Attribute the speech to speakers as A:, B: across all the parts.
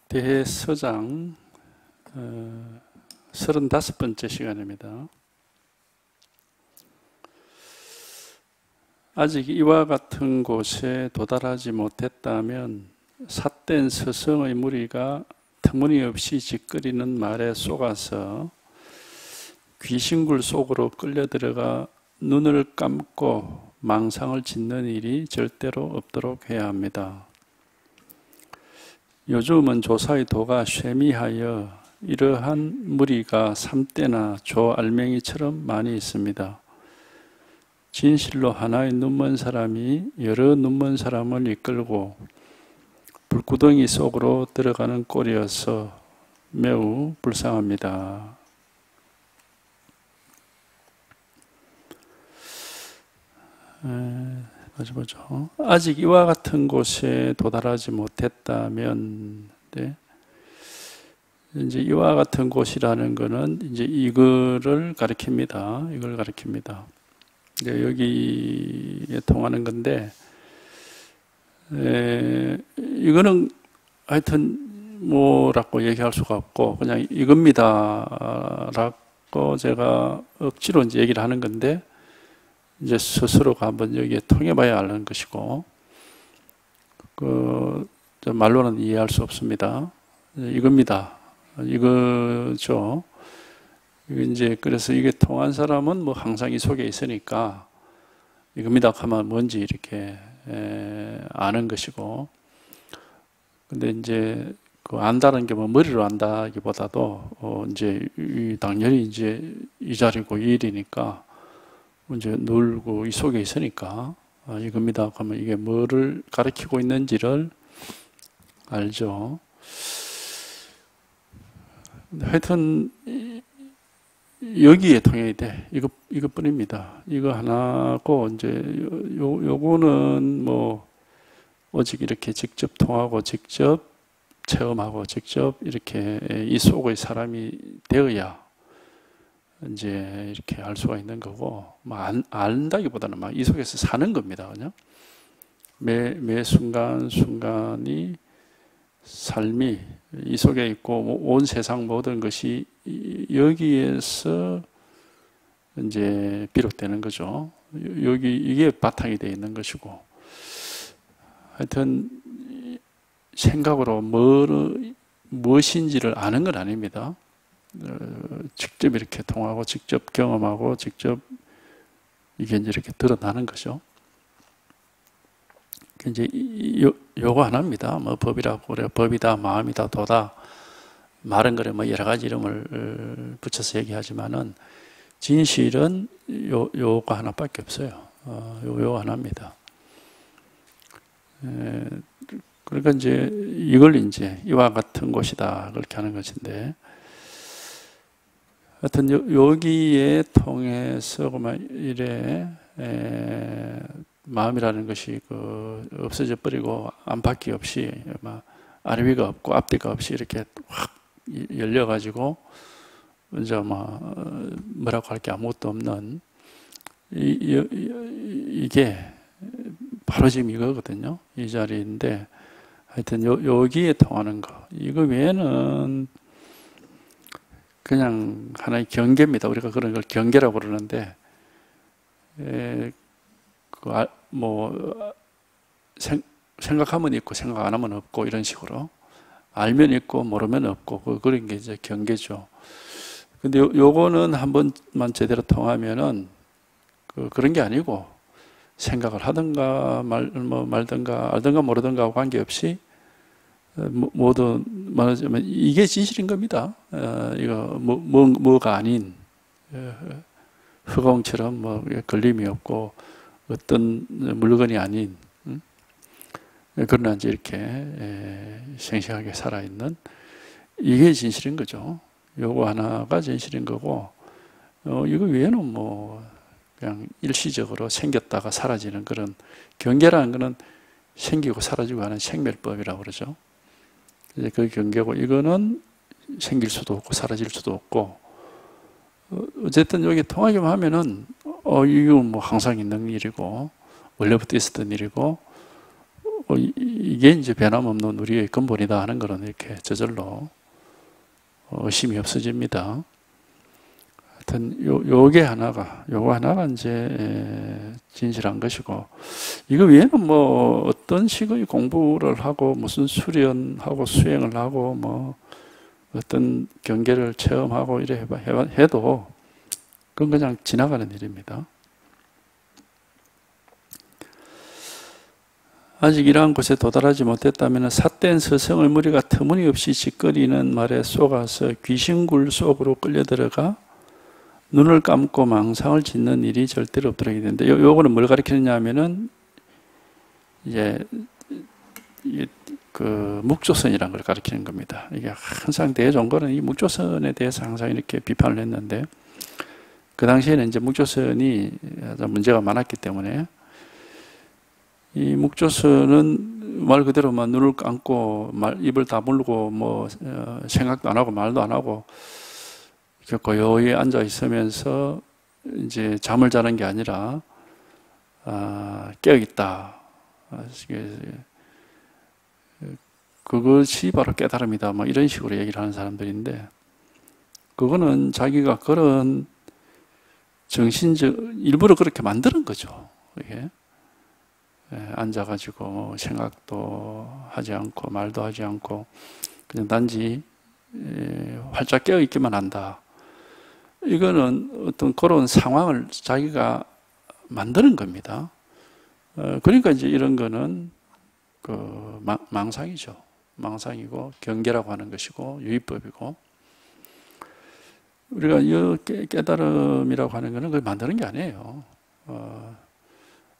A: 대서장 35번째 시간입니다. 아직 이와 같은 곳에 도달하지 못했다면 삿된 스승의 무리가 터무니없이 짓거리는 말에 속아서 귀신굴 속으로 끌려 들어가 눈을 감고 망상을 짓는 일이 절대로 없도록 해야 합니다. 요즘은 조사의 도가 쇠미하여 이러한 무리가 삼대나 조알맹이처럼 많이 있습니다. 진실로 하나의 눈먼 사람이 여러 눈먼 사람을 이끌고 불구덩이 속으로 들어가는 꼴이어서 매우 불쌍합니다. 어디 보죠. 아직 이와 같은 곳에 도달하지 못했다면, 네. 이제 이와 같은 곳이라는 것은 이제 이거를 가리킵니다. 이걸 가리킵니다. 여기에 통하는 건데, 이거는 하여튼 뭐라고 얘기할 수가 없고 그냥 이겁니다 라고 제가 억지로 이제 얘기를 하는 건데, 이제 스스로가 한번 여기에 통해봐야 하는 것이고, 말로는 이해할 수 없습니다. 이겁니다. 이거죠. 이제 그래서 이게 통한 사람은 뭐 항상 이 속에 있으니까 이겁니다 하면 뭔지 이렇게 아는 것이고, 근데 이제 그 안다는 게 뭐 머리로 안다기보다도 이제 당연히 이제 이 자리고 이 일이니까 이제 놀고 이 속에 있으니까 이겁니다 하면 이게 뭐를 가리키고 있는지를 알죠. 하여튼 여기에 통해야 돼. 이것뿐입니다. 이거 하나고 이제 요거는 뭐 오직 이렇게 직접 통하고 직접 체험하고 직접 이렇게 이 속의 사람이 되어야 이제 이렇게 알 수가 있는 거고, 안다기보다는 막 이 속에서 사는 겁니다. 그냥 매 순간 순간이 삶이 이 속에 있고 온 세상 모든 것이 여기에서 이제 비롯되는 거죠. 여기 이게 바탕이 되어 있는 것이고, 하여튼 생각으로 무엇인지를 아는 건 아닙니다. 직접 이렇게 통하고 직접 경험하고 직접 이게 이제 이렇게 드러나는 거죠. 이제 요거 하나입니다. 뭐 법이라고 그래요. 법이다, 마음이다, 도다. 말은 그래 뭐 여러 가지 이름을 붙여서 얘기하지만은 진실은 요거 하나밖에 없어요. 요거 하나입니다. 그러니까 이제 이걸 이제 이와 같은 곳이다 그렇게 하는 것인데, 하여튼 여기에 통해서 그만 이래 마음이라는 것이 없어져 버리고 안팎이 없이 아래 위가 없고 앞뒤가 없이 이렇게 확 열려 가지고 이제 뭐라고 할 게 아무것도 없는 이게 바로 지금 이거거든요. 이 자리인데, 하여튼 여기에 통하는 거, 이거 외에는 그냥 하나의 경계입니다. 우리가 그런 걸 경계라고 그러는데, 생각하면 있고 생각 안 하면 없고 이런 식으로, 알면 있고 모르면 없고 그런 게 이제 경계죠. 근데 요거는 한 번만 제대로 통하면은 그런 게 아니고, 생각을 하든가 말든가 알든가 모르든가 관계없이 모두 말하자면 이게 진실인 겁니다. 이거 뭐가 아닌 흑공처럼 뭐 걸림이 없고 어떤 물건이 아닌, 그러나 이제 이렇게 생생하게 살아있는 이게 진실인 거죠. 요거 하나가 진실인 거고, 이거 외에는 뭐 그냥 일시적으로 생겼다가 사라지는 그런, 경계라는 거는 생기고 사라지고 하는 생멸법이라고 그러죠. 이제 그 경계고, 이거는 생길 수도 없고 사라질 수도 없고, 어쨌든 여기 통하기만 하면은 이건 뭐 항상 있는 일이고 원래부터 있었던 일이고 이게 이제 변함없는 우리의 근본이다 하는 것은 이렇게 저절로 의심이 없어집니다. 하여튼 요거 하나가 이제 진실한 것이고, 이거 외에는 뭐 어떤 식의 공부를 하고 무슨 수련하고 수행을 하고 뭐 어떤 경계를 체험하고 이래 해도 그건 그냥 지나가는 일입니다. 아직 이러한 곳에 도달하지 못했다면 삿된 서성의 무리가 터무니없이 짓거리는 말에 속아서 귀신굴 속으로 끌려들어가 눈을 감고 망상을 짓는 일이 절대로 없도록 해야 되는데, 요거는 뭘 가리키느냐 하면은 이제 그 묵조선이라는 걸 가리키는 겁니다. 이게 항상 대종고는 이 묵조선에 대해서 항상 이렇게 비판을 했는데, 그 당시에는 이제 묵조선이 문제가 많았기 때문에 이 묵조선은 말 그대로 막 눈을 감고 입을 다물고 뭐 생각도 안 하고 말도 안 하고 고요히 앉아 있으면서 이제 잠을 자는 게 아니라 깨어 있다. 그것이 바로 깨달음이다. 뭐 이런 식으로 얘기를 하는 사람들인데, 그거는 자기가 그런 정신적 일부러 그렇게 만드는 거죠. 이게 앉아가지고 생각도 하지 않고 말도 하지 않고 그냥 단지 활짝 깨어 있기만 한다. 이거는 어떤 그런 상황을 자기가 만드는 겁니다. 그러니까 이제 이런 거는 그 망상이죠. 망상이고 경계라고 하는 것이고 유의법이고, 우리가 이 깨달음이라고 하는 것은 그걸 만드는 게 아니에요.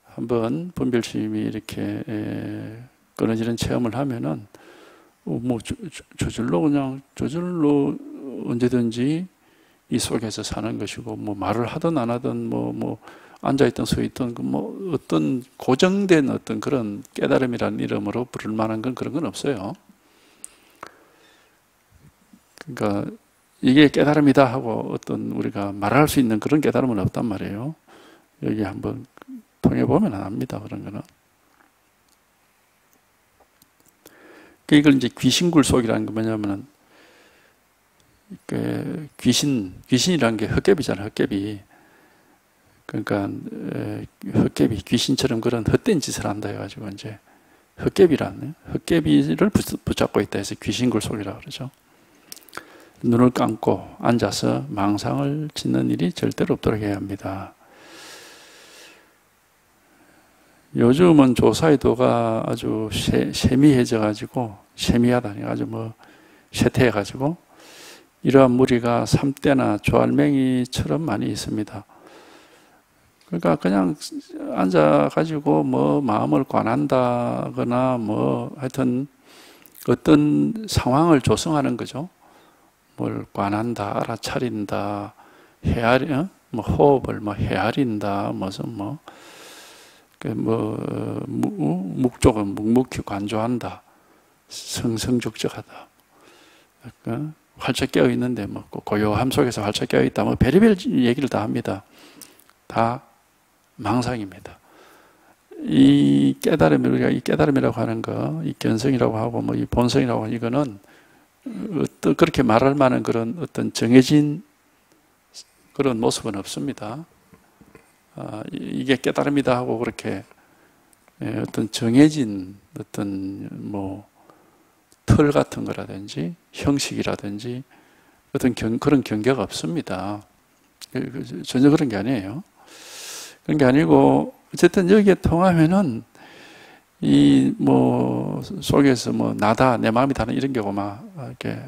A: 한번 분별심이 이렇게 끊어지는 체험을 하면은 뭐 저절로 언제든지 이 속에서 사는 것이고, 뭐 말을 하든 안 하든 뭐 앉아있든 서있든 뭐 어떤 고정된 어떤 그런 깨달음이라는 이름으로 부를 만한 건 그런 건 없어요. 그러니까 이게 깨달음이다 하고 어떤 우리가 말할 수 있는 그런 깨달음은 없단 말이에요. 여기 한번 통해 보면 압니다. 그런 거는. 이걸 이제 귀신굴 속이라는 게 뭐냐면은 귀신이라는 게 헛개비잖아요. 헛개비. 그러니까 헛개비 귀신처럼 그런 헛된 짓을 한다 해가지고 이제 헛개비를 붙잡고 있다 해서 귀신굴 속이라고 그러죠. 눈을 감고 앉아서 망상을 짓는 일이 절대로 없도록 해야 합니다. 요즘은 조사의도가 아주 세미해져가지고, 세미하다니 아주 뭐 쇠퇴해가지고 이러한 무리가 삼대나 조알맹이처럼 많이 있습니다. 그러니까 그냥 앉아가지고 뭐 마음을 관한다거나 뭐 하여튼 어떤 상황을 조성하는 거죠. 뭘 관한다, 알아차린다, 뭐 호흡을 뭐 헤아린다, 무슨 묵족은 묵묵히 관조한다, 성성죽적하다. 그러니까 활짝 깨어 있는데 뭐 고요함 속에서 활짝 깨어 있다, 뭐 별의별 얘기를 다 합니다. 다 망상입니다. 이 깨달음, 우리가 이 깨달음이라고 하는 거, 이 견성이라고 하고 뭐 이 본성이라고 하는 이거는 어떤 그렇게 말할 만한 그런 어떤 정해진 그런 모습은 없습니다. 이게 깨달음이다 하고 그렇게 어떤 정해진 어떤 뭐 틀 같은 거라든지 형식이라든지 어떤 그런 경계가 없습니다. 전혀 그런 게 아니에요. 그런 게 아니고 어쨌든 여기에 통하면은 이 뭐 속에서 뭐 나다, 내 마음이 다는 이런 경우 막 이렇게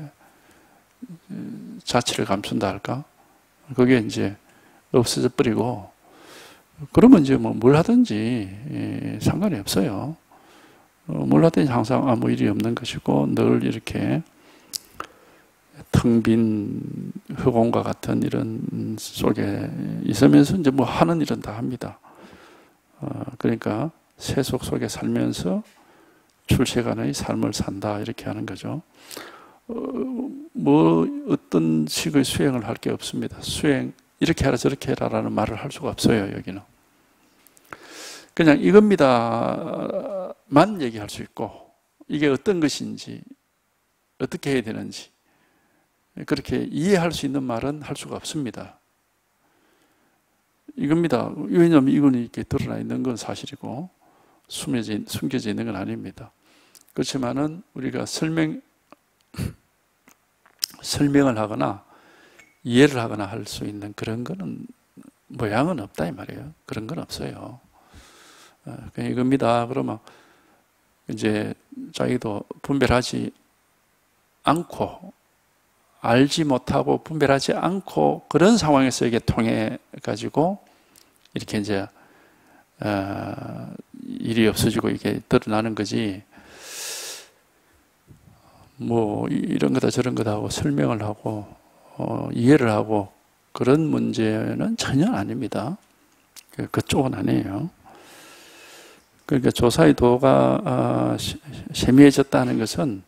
A: 자취를 감춘다 할까? 그게 이제 없어져 버리고, 그러면 이제 뭐 뭘 하든지 상관이 없어요. 뭘 하든지 항상 아무 일이 없는 것이고, 늘 이렇게 텅 빈 흑원과 같은 이런 속에 있으면서 이제 뭐 하는 일은 다 합니다. 그러니까 세속 속에 살면서 출세간의 삶을 산다, 이렇게 하는 거죠. 뭐 어떤 식의 수행을 할 게 없습니다. 수행 이렇게 해라 저렇게 해라라는 말을 할 수가 없어요. 여기는 그냥 이겁니다만 얘기할 수 있고, 이게 어떤 것인지, 어떻게 해야 되는지, 그렇게 이해할 수 있는 말은 할 수가 없습니다. 이겁니다. 왜냐하면 이건 이렇게 드러나 있는 건 사실이고, 숨겨져 있는 건 아닙니다. 그렇지만은 우리가 설명을 하거나 이해를 하거나 할 수 있는 그런 거는 모양은 없다 이 말이에요. 그런 건 없어요. 그냥 이겁니다. 그러면 이제 자기도 분별하지 않고, 알지 못하고 분별하지 않고 그런 상황에서 이게 통해 가지고 이렇게 이제 일이 없어지고 이게 드러나는 거지. 뭐 이런 거다 저런 거다 하고 설명을 하고 이해를 하고 그런 문제는 전혀 아닙니다. 그쪽은 아니에요. 그러니까 조사의 도가 세미해졌다는 것은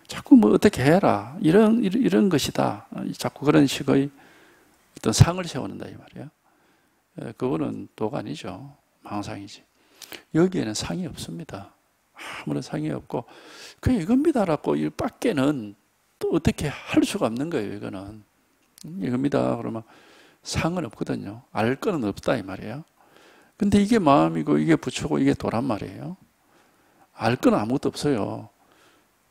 A: 자꾸 뭐 어떻게 해라 이런 것이다. 자꾸 그런 식의 어떤 상을 세우는다 이 말이에요. 그거는 도가 아니죠. 망상이지. 여기에는 상이 없습니다. 아무런 상이 없고 그냥 이겁니다라고 이 밖에는 또 어떻게 할 수가 없는 거예요. 이거는 이겁니다. 그러면 상은 없거든요. 알 거는 없다 이 말이에요. 근데 이게 마음이고 이게 부처고 이게 도란 말이에요. 알 건 아무것도 없어요.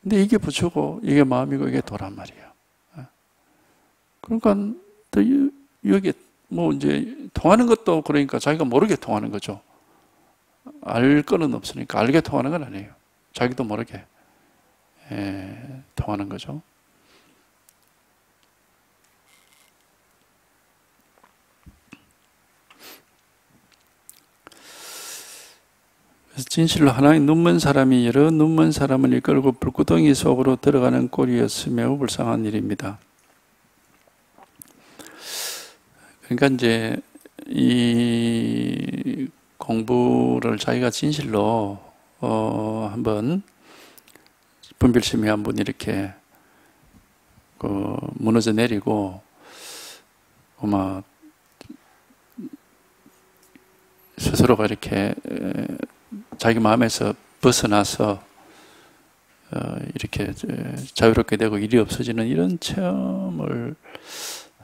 A: 근데 이게 부처고 이게 마음이고 이게 도란 말이에요. 그러니까 또 여기 뭐 이제 통하는 것도 그러니까 자기가 모르게 통하는 거죠. 알 거는 없으니까 알게 통하는 건 아니에요. 자기도 모르게 통하는 거죠. 그래서 진실로 하나의 눈먼 사람이 여러 눈먼 사람을 이끌고 불구덩이 속으로 들어가는 꼴이었으며 매우 불쌍한 일입니다. 그러니까 이제 이 공부를 자기가 진실로 한번 분별심이 한번 이렇게 무너져 내리고 막 스스로가 이렇게 자기 마음에서 벗어나서 이렇게 자유롭게 되고 일이 없어지는 이런 체험을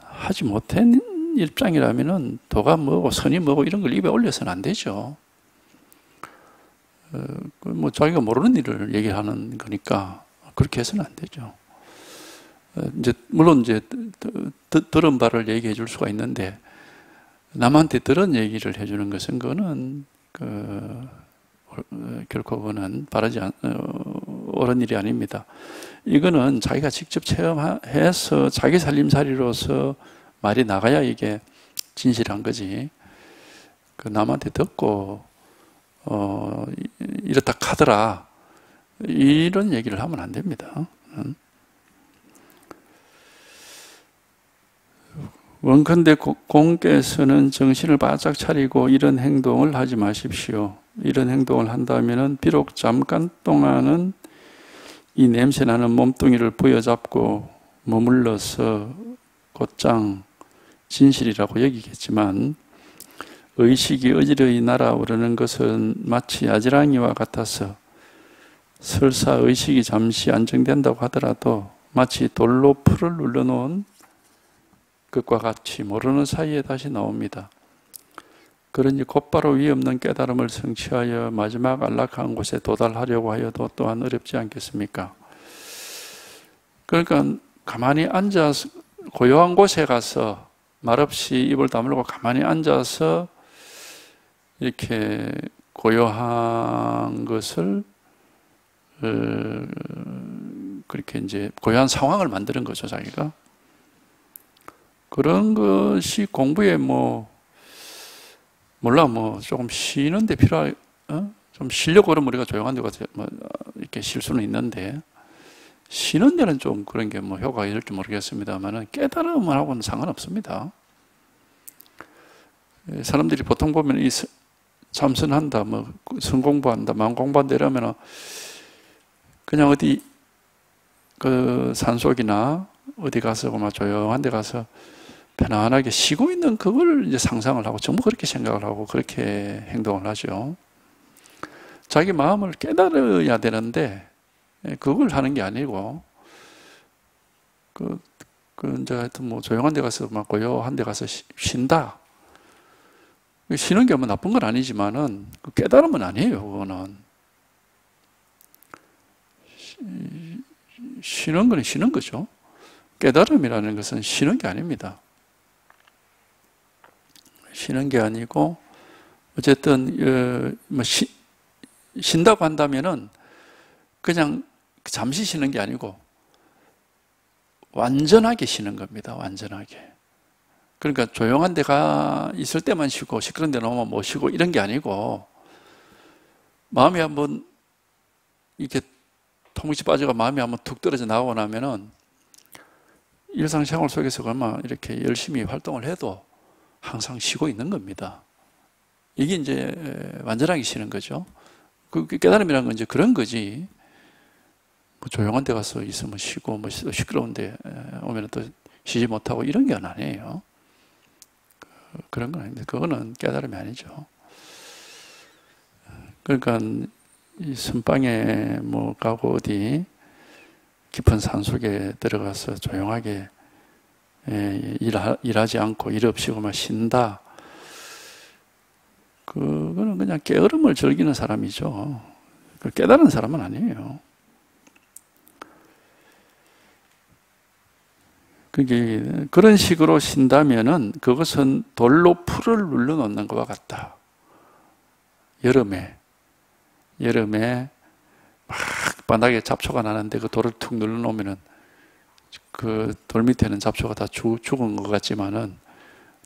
A: 하지 못한 입장이라면은 도가 뭐고 선이 뭐고 이런 걸 입에 올려서는 안 되죠. 뭐 자기가 모르는 일을 얘기하는 거니까 그렇게 해서는 안 되죠. 이제 물론 이제 들은 바를 얘기해 줄 수가 있는데 남한테 들은 얘기를 해주는 것은 그거는 결코 그거는 바라지 옳은 일이 아닙니다. 이거는 자기가 직접 체험해서 자기 살림살이로서 말이 나가야 이게 진실한 거지. 남한테 듣고 이렇다 카더라 이런 얘기를 하면 안 됩니다. 원컨대 공께서는 정신을 바짝 차리고 이런 행동을 하지 마십시오. 이런 행동을 한다면 비록 잠깐 동안은 이 냄새나는 몸뚱이를 부여잡고 머물러서 곧장 진실이라고 여기겠지만 의식이 어지러이 날아오르는 것은 마치 아지랑이와 같아서 설사 의식이 잠시 안정된다고 하더라도 마치 돌로 풀을 눌러놓은 것과 같이 모르는 사이에 다시 나옵니다. 그러니 곧바로 위 없는 깨달음을 성취하여 마지막 안락한 곳에 도달하려고 하여도 또한 어렵지 않겠습니까? 그러니까 가만히 앉아서 고요한 곳에 가서 말없이 입을 다물고 가만히 앉아서 이렇게 고요한 것을 그렇게 이제 고요한 상황을 만드는 거죠, 자기가. 그런 것이 공부에 몰라 조금 쉬는 데 좀 쉬려고 그러면 우리가 조용한 데 가서 이렇게 쉴 수는 있는데 쉬는 데는 좀 그런 게 효과가 있을지 모르겠습니다만은 깨달음을 하고는 상관없습니다. 사람들이 보통 보면 이 참선한다, 성공부한다, 만공부한다 이러면은 그냥 어디 산속이나 어디 가서 조용한 데 가서 편안하게 쉬고 있는 그걸 이제 상상을 하고 전부 그렇게 생각을 하고 그렇게 행동을 하죠. 자기 마음을 깨달아야 되는데 그걸 하는 게 아니고 이제 하여튼 뭐 조용한 데 가서 막 고요한 데 가서 쉰다. 쉬는 게 뭐 나쁜 건 아니지만은 그 깨달음은 아니에요. 그거는 쉬는 건 쉬는 거죠. 깨달음이라는 것은 쉬는 게 아닙니다. 쉬는 게 아니고 어쨌든 뭐 쉰다고 한다면은 그냥 잠시 쉬는 게 아니고 완전하게 쉬는 겁니다. 완전하게. 그러니까 조용한 데가 있을 때만 쉬고 시끄러운 데 나오면 못 쉬고 이런 게 아니고 마음이 한번 이렇게 통치 빠져가 마음이 한번 툭 떨어져 나오고 나면은 일상생활 속에서 얼마 이렇게 열심히 활동을 해도 항상 쉬고 있는 겁니다. 이게 이제 완전하게 쉬는 거죠. 그 깨달음이라는 건 이제 그런 거지. 뭐 조용한 데 가서 있으면 쉬고 뭐 시끄러운 데 오면 또 쉬지 못하고 이런 게 아니에요. 그런 건 아닌데 그거는 깨달음이 아니죠. 그러니까 이 선방에 뭐 가고 어디 깊은 산 속에 들어가서 조용하게 일하지 않고 일 없이고만 쉰다. 그거는 그냥 게으름을 즐기는 사람이죠. 깨달은 사람은 아니에요. 그게 그런 식으로 쉰다면은 그것은 돌로 풀을 눌러놓는 것과 같다. 여름에 막 바닥에 잡초가 나는데 그 돌을 툭 눌러놓으면은 그 돌 밑에는 잡초가 다 죽은 것 같지만은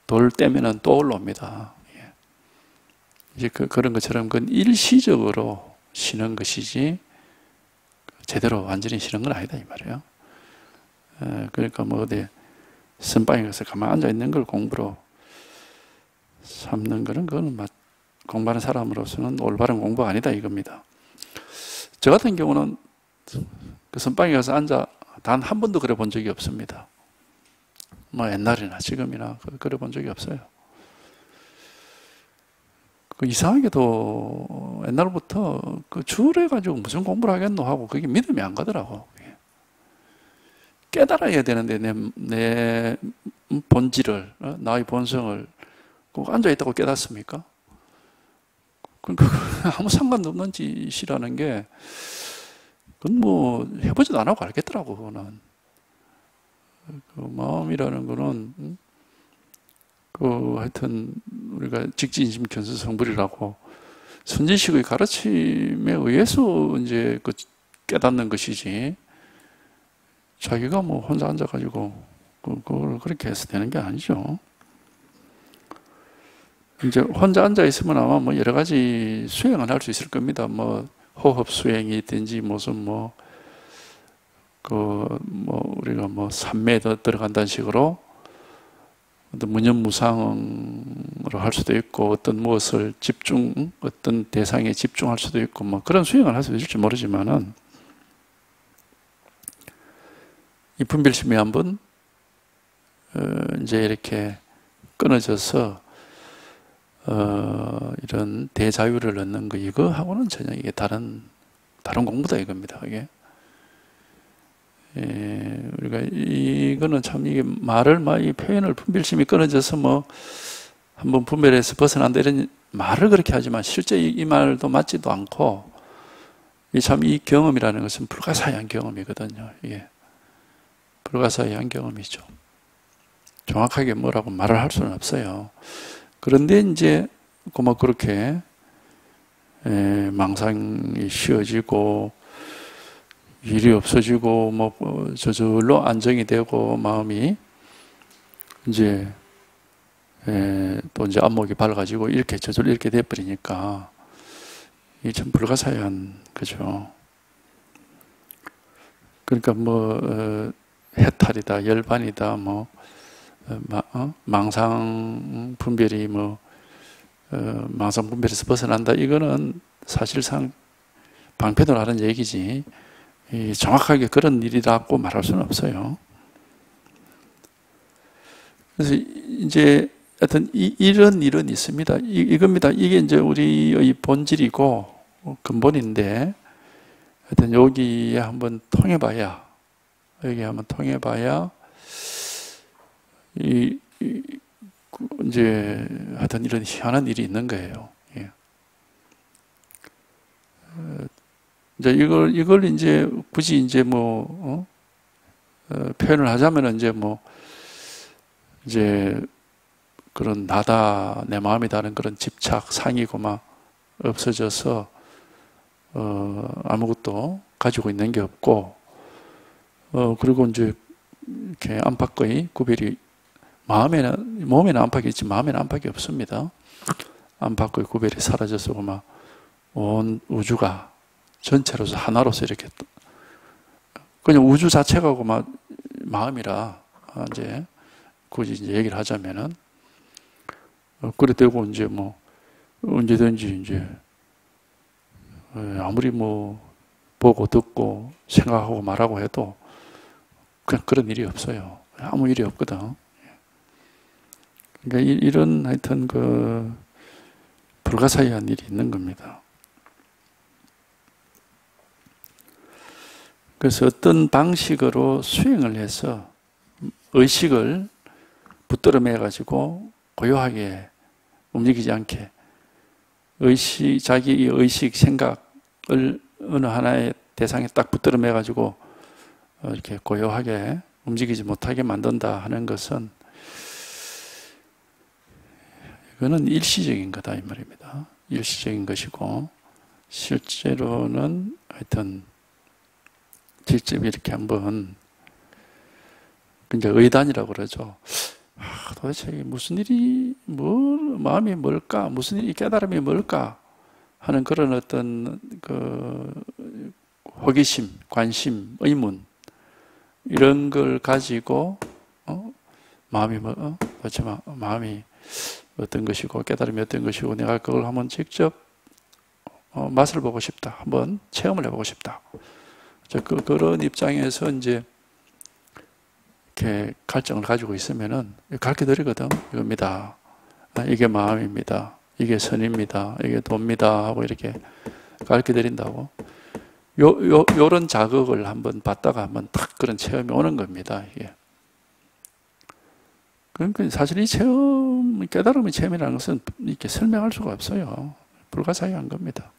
A: 돌 떼면은 또 올라옵니다. 이제 그런 것처럼 그건 일시적으로 쉬는 것이지 제대로 완전히 쉬는 건 아니다 이 말이에요. 그러니까 뭐 어디 선방에 가서 가만 앉아 있는 걸 공부로 삼는 거는 그거는 공부하는 사람으로서는 올바른 공부가 아니다 이겁니다. 저 같은 경우는 그 선방에 가서 앉아 단 한 번도 그래 본 적이 없습니다. 뭐 옛날이나 지금이나 그래 본 적이 없어요. 그 이상하게도 옛날부터 그 주를 가지고 무슨 공부를 하겠노 하고 그게 믿음이 안 가더라고. 깨달아야 되는데 내 본질을 나의 본성을 꼭 앉아 있다고 깨닫습니까? 그러니까 아무 상관도 없는 짓이라는 게 그건 뭐 해보지도 안 하고 알겠더라고. 그거는 그 마음이라는 거는 하여튼 우리가 직진심 견수 성불이라고 선지식의 가르침에 의해서 이제 깨닫는 것이지 자기가 뭐 혼자 앉아가지고 그걸 그렇게 해서 되는 게 아니죠. 이제 혼자 앉아 있으면 아마 뭐 여러 가지 수행을 할 수 있을 겁니다. 뭐 호흡 수행이 있든지 무슨 우리가 뭐 삼매에 들어간다는 식으로 어떤 무념무상으로 할 수도 있고 어떤 무엇을 어떤 대상에 집중할 수도 있고 뭐 그런 수행을 할 수 있을지 모르지만은 이 분별심이 한번 이제 이렇게 끊어져서 이런 대자유를 얻는 거 이거하고는 전혀 이게 다른 공부다 이겁니다. 이게 우리가 이거는 참 이게 이 표현을 분별심이 끊어져서 뭐 한번 분별해서 벗어난다 이런 말을 그렇게 하지만 실제 이 말도 맞지도 않고 참 이 경험이라는 것은 불가사의한 경험이거든요. 이게 불가사의한 경험이죠. 정확하게 뭐라고 말을 할 수는 없어요. 그런데 이제 고막 그렇게 망상이 쉬어지고 일이 없어지고 뭐 저절로 안정이 되고 마음이 이제 또 이제 안목이 밝아지고 이렇게 저절로 이렇게 돼버리니까 이게 참 불가사의한 거죠. 그러니까 뭐 해탈이다, 열반이다, 뭐 망상 분별이 망상 분별에서 벗어난다. 이거는 사실상 방패도 하는 얘기지 정확하게 그런 일이라고 말할 수는 없어요. 그래서 이제 하여튼 이런 일은 있습니다. 이겁니다. 이게 이제 우리의 본질이고 근본인데, 하여튼 여기에 한번 통해봐야, 이제 하여튼 이런 희한한 일이 있는 거예요. 예. 이제 이걸 이제 굳이 이제 표현을 하자면은 이제 그런 나다, 내 마음이다는 그런 집착, 상이고만 없어져서, 아무것도 가지고 있는 게 없고, 그리고 이제 이렇게 안팎의 구별이, 몸에는 안팎이 있지, 마음에는 안팎이 없습니다. 안팎의 구별이 사라져서 온 우주가 전체로서 하나로서 이렇게, 그냥 우주 자체가 마음이라, 이제, 굳이 이제 얘기를 하자면은, 그래 되고 이제 언제든지 이제 아무리 보고 듣고 생각하고 말하고 해도 그냥 그런 일이 없어요. 아무 일이 없거든. 그러니까 이런 하여튼 불가사의한 일이 있는 겁니다. 그래서 어떤 방식으로 수행을 해서 의식을 붙들어 매 가지고 고요하게 움직이지 않게 자기 의식, 생각을 어느 하나의 대상에 딱 붙들어 매 가지고 이렇게 고요하게 움직이지 못하게 만든다 하는 것은, 이거는 일시적인 거다 이 말입니다. 일시적인 것이고, 실제로는 하여튼 직접 이렇게 한번, 이제 의단이라고 그러죠. 도대체 무슨 일이, 마음이 뭘까? 무슨 일이, 깨달음이 뭘까? 하는 그런 어떤 호기심, 관심, 의문, 이런 걸 가지고, 도대체 마음이 어떤 것이고, 깨달음이 어떤 것이고, 내가 그걸 한번 직접 맛을 보고 싶다. 한번 체험을 해보고 싶다. 그런 입장에서 이제 이렇게 갈증을 가지고 있으면은 가르쳐 드리거든. 이겁니다. 이게 마음입니다. 이게 선입니다. 이게 도입니다. 하고 이렇게 가르쳐 드린다고. 요런 자극을 한번 받다가 한번 딱 그런 체험이 오는 겁니다. 이게. 그러니까 사실 이 체험, 깨달음의 체험이라는 것은 이렇게 설명할 수가 없어요. 불가사의한 겁니다.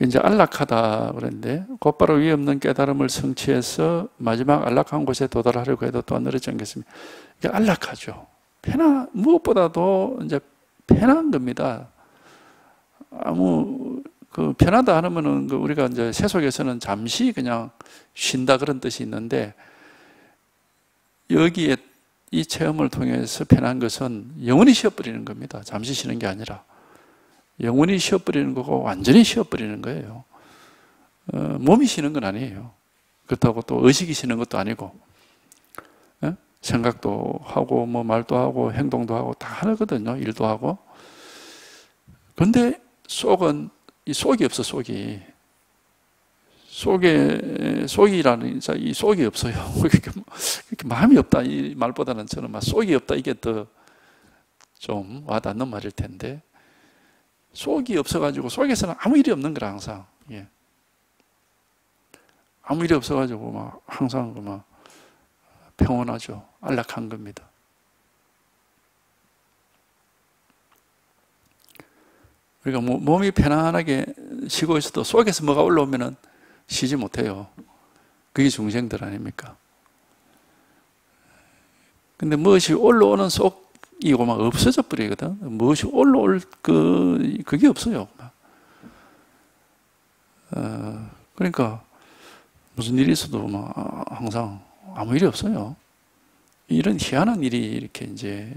A: 이제 안락하다 그랬는데, 곧바로 위에 없는 깨달음을 성취해서 마지막 안락한 곳에 도달하려고 해도 또한 늘어지 않겠습니다. 이게 안락하죠. 무엇보다도 이제 편한 겁니다. 편하다 하면은 우리가 이제 세속에서는 잠시 그냥 쉰다 그런 뜻이 있는데, 여기에 이 체험을 통해서 편한 것은 영원히 쉬어버리는 겁니다. 잠시 쉬는 게 아니라. 영원히 쉬어버리는 거고 완전히 쉬어버리는 거예요. 몸이 쉬는 건 아니에요. 그렇다고 또 의식이 쉬는 것도 아니고, 생각도 하고 말도 하고 행동도 하고 다 하거든요. 일도 하고. 그런데 속은, 이 속이 없어. 속이라는 이 속이 없어요. 그렇게 마음이 없다 이 말보다는 저는 속이 없다 이게 더 좀 와닿는 말일 텐데, 속이 없어가지고, 속에서는 아무 일이 없는 거라, 항상. 예. 아무 일이 없어가지고, 항상 평온하죠. 안락한 겁니다. 그러니까 몸이 편안하게 쉬고 있어도 속에서 뭐가 올라오면은 쉬지 못해요. 그게 중생들 아닙니까? 근데 무엇이 올라오는 속이고 없어져 버리거든. 무엇이 올라올 그게 없어요. 그러니까 무슨 일이 있어도 항상 아무 일이 없어요. 이런 희한한 일이 이렇게 이제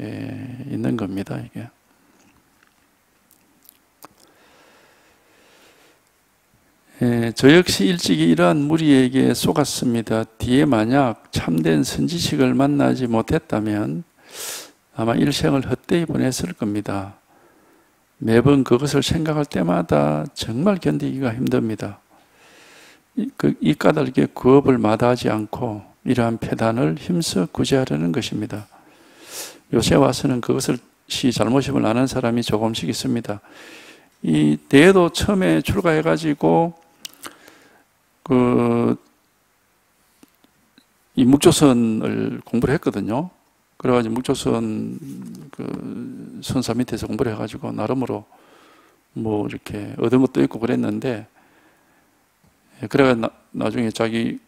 A: 있는 겁니다. 이게. 저 역시 일찍이 이러한 무리에게 속았습니다. 뒤에 만약 참된 선지식을 만나지 못했다면 아마 일생을 헛되이 보냈을 겁니다. 매번 그것을 생각할 때마다 정말 견디기가 힘듭니다. 이 까닭에 구업을 마다하지 않고 이러한 폐단을 힘써 구제하려는 것입니다. 요새 와서는 그것을 잘못임을 아는 사람이 조금씩 있습니다. 이 대회도 처음에 출가해가지고 이 묵조선을 공부를 했거든요. 그래가지고 묵조선 선사 밑에서 공부를 해가지고 나름으로 뭐 이렇게 얻은 것도 있고 그랬는데, 그래가 나중에 자기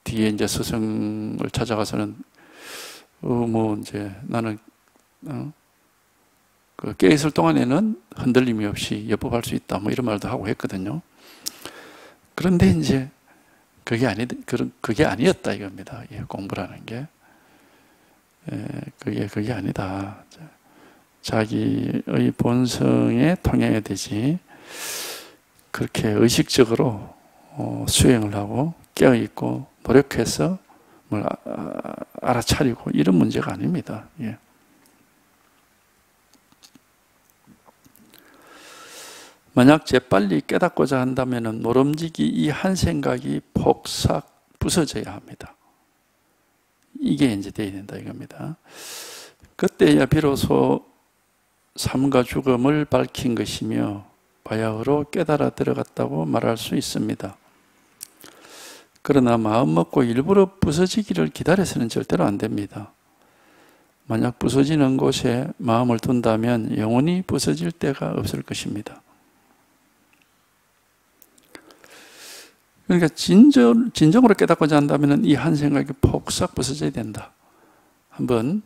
A: 뒤에 이제 스승을 찾아가서는 뭐 이제 나는 깨 있을 동안에는 흔들림이 없이 엽법할 수 있다 뭐 이런 말도 하고 했거든요. 그런데 이제 그게 아니었다 이겁니다. 공부라는 게 그게 아니다. 자기의 본성에 통해야 되지. 그렇게 의식적으로 수행을 하고 깨어있고 노력해서 뭘 알아차리고 이런 문제가 아닙니다. 예. 만약 재빨리 깨닫고자 한다면 모름지기 이 한 생각이 폭삭 부서져야 합니다. 이게 이제 돼야 된다 이겁니다. 그때야 비로소 삶과 죽음을 밝힌 것이며 바야흐로 깨달아 들어갔다고 말할 수 있습니다. 그러나 마음먹고 일부러 부서지기를 기다려서는 절대로 안 됩니다. 만약 부서지는 곳에 마음을 둔다면 영원히 부서질 때가 없을 것입니다. 그러니까 진정으로 깨닫고자 한다면 이 한 생각이 폭삭 부서져야 된다. 한번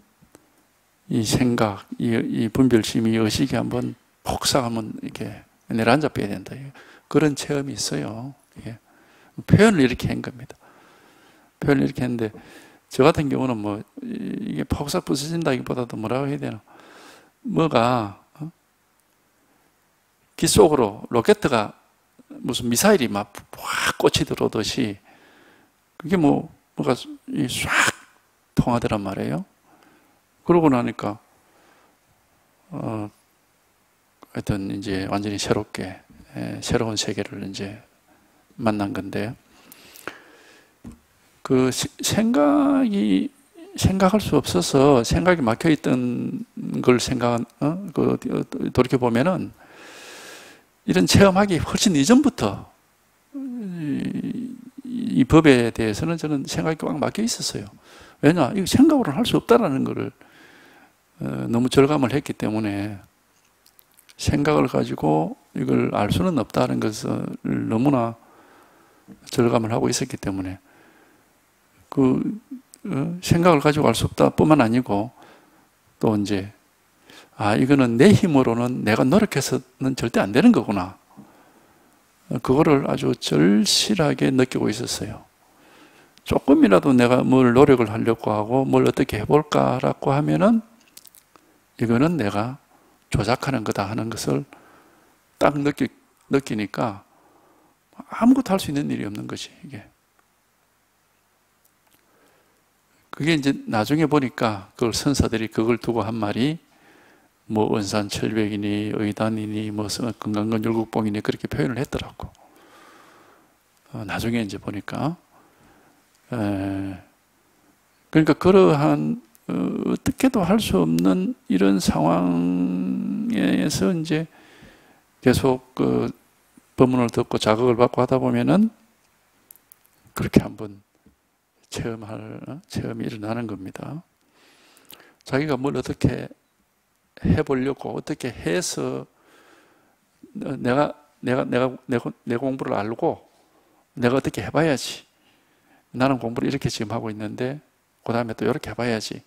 A: 이 생각, 이 분별심이, 의식이 한번 폭삭 한번 이렇게 내려앉아 야 된다. 그런 체험이 있어요. 표현을 이렇게 한 겁니다. 표현을 이렇게 했는데, 저 같은 경우는 뭐 이게 폭삭 부서진다기보다도 뭐라고 해야 되나, 뭐가 기 속으로 로켓가 무슨 미사일이 막 확 꽂히 들어오듯이 그게 뭐가 싹 통하더란 말이에요. 그러고 나니까 하여튼 이제 완전히 새롭게 새로운 세계를 이제 만난 건데, 그 생각할 수 없어서 생각이 막혀 있던 걸 돌이켜 보면은 이런 체험하기 훨씬 이전부터 이 법에 대해서는 저는 생각이 꽉 막혀 있었어요. 왜냐? 이거 생각으로는 할 수 없다라는 것을 너무 절감을 했기 때문에, 생각을 가지고 이걸 알 수는 없다는 것을 너무나 절감을 하고 있었기 때문에, 생각을 가지고 알 수 없다 뿐만 아니고, 또 이제 이거는 내 힘으로는 내가 노력해서는 절대 안 되는 거구나. 그거를 아주 절실하게 느끼고 있었어요. 조금이라도 내가 뭘 노력을 하려고 하고 뭘 어떻게 해볼까라고 하면은 이거는 내가 조작하는 거다 하는 것을 딱 느끼니까 아무것도 할 수 있는 일이 없는 것이 이게. 그게 이제 나중에 보니까 그걸 선사들이 그걸 두고 한 말이 뭐 은산철벽이니 의단이니 뭐 금강근율국봉이니 그렇게 표현을 했더라고. 나중에 이제 보니까 그러니까 그러한 어떻게도 할 수 없는 이런 상황에서 이제 계속 법문을 듣고 자극을 받고 하다 보면은 그렇게 한번 체험이 일어나는 겁니다. 자기가 뭘 어떻게 해보려고 어떻게 해서 내가 내 공부를 알고 내가 어떻게 해봐야지. 나는 공부를 이렇게 지금 하고 있는데 그 다음에 또 이렇게 해봐야지.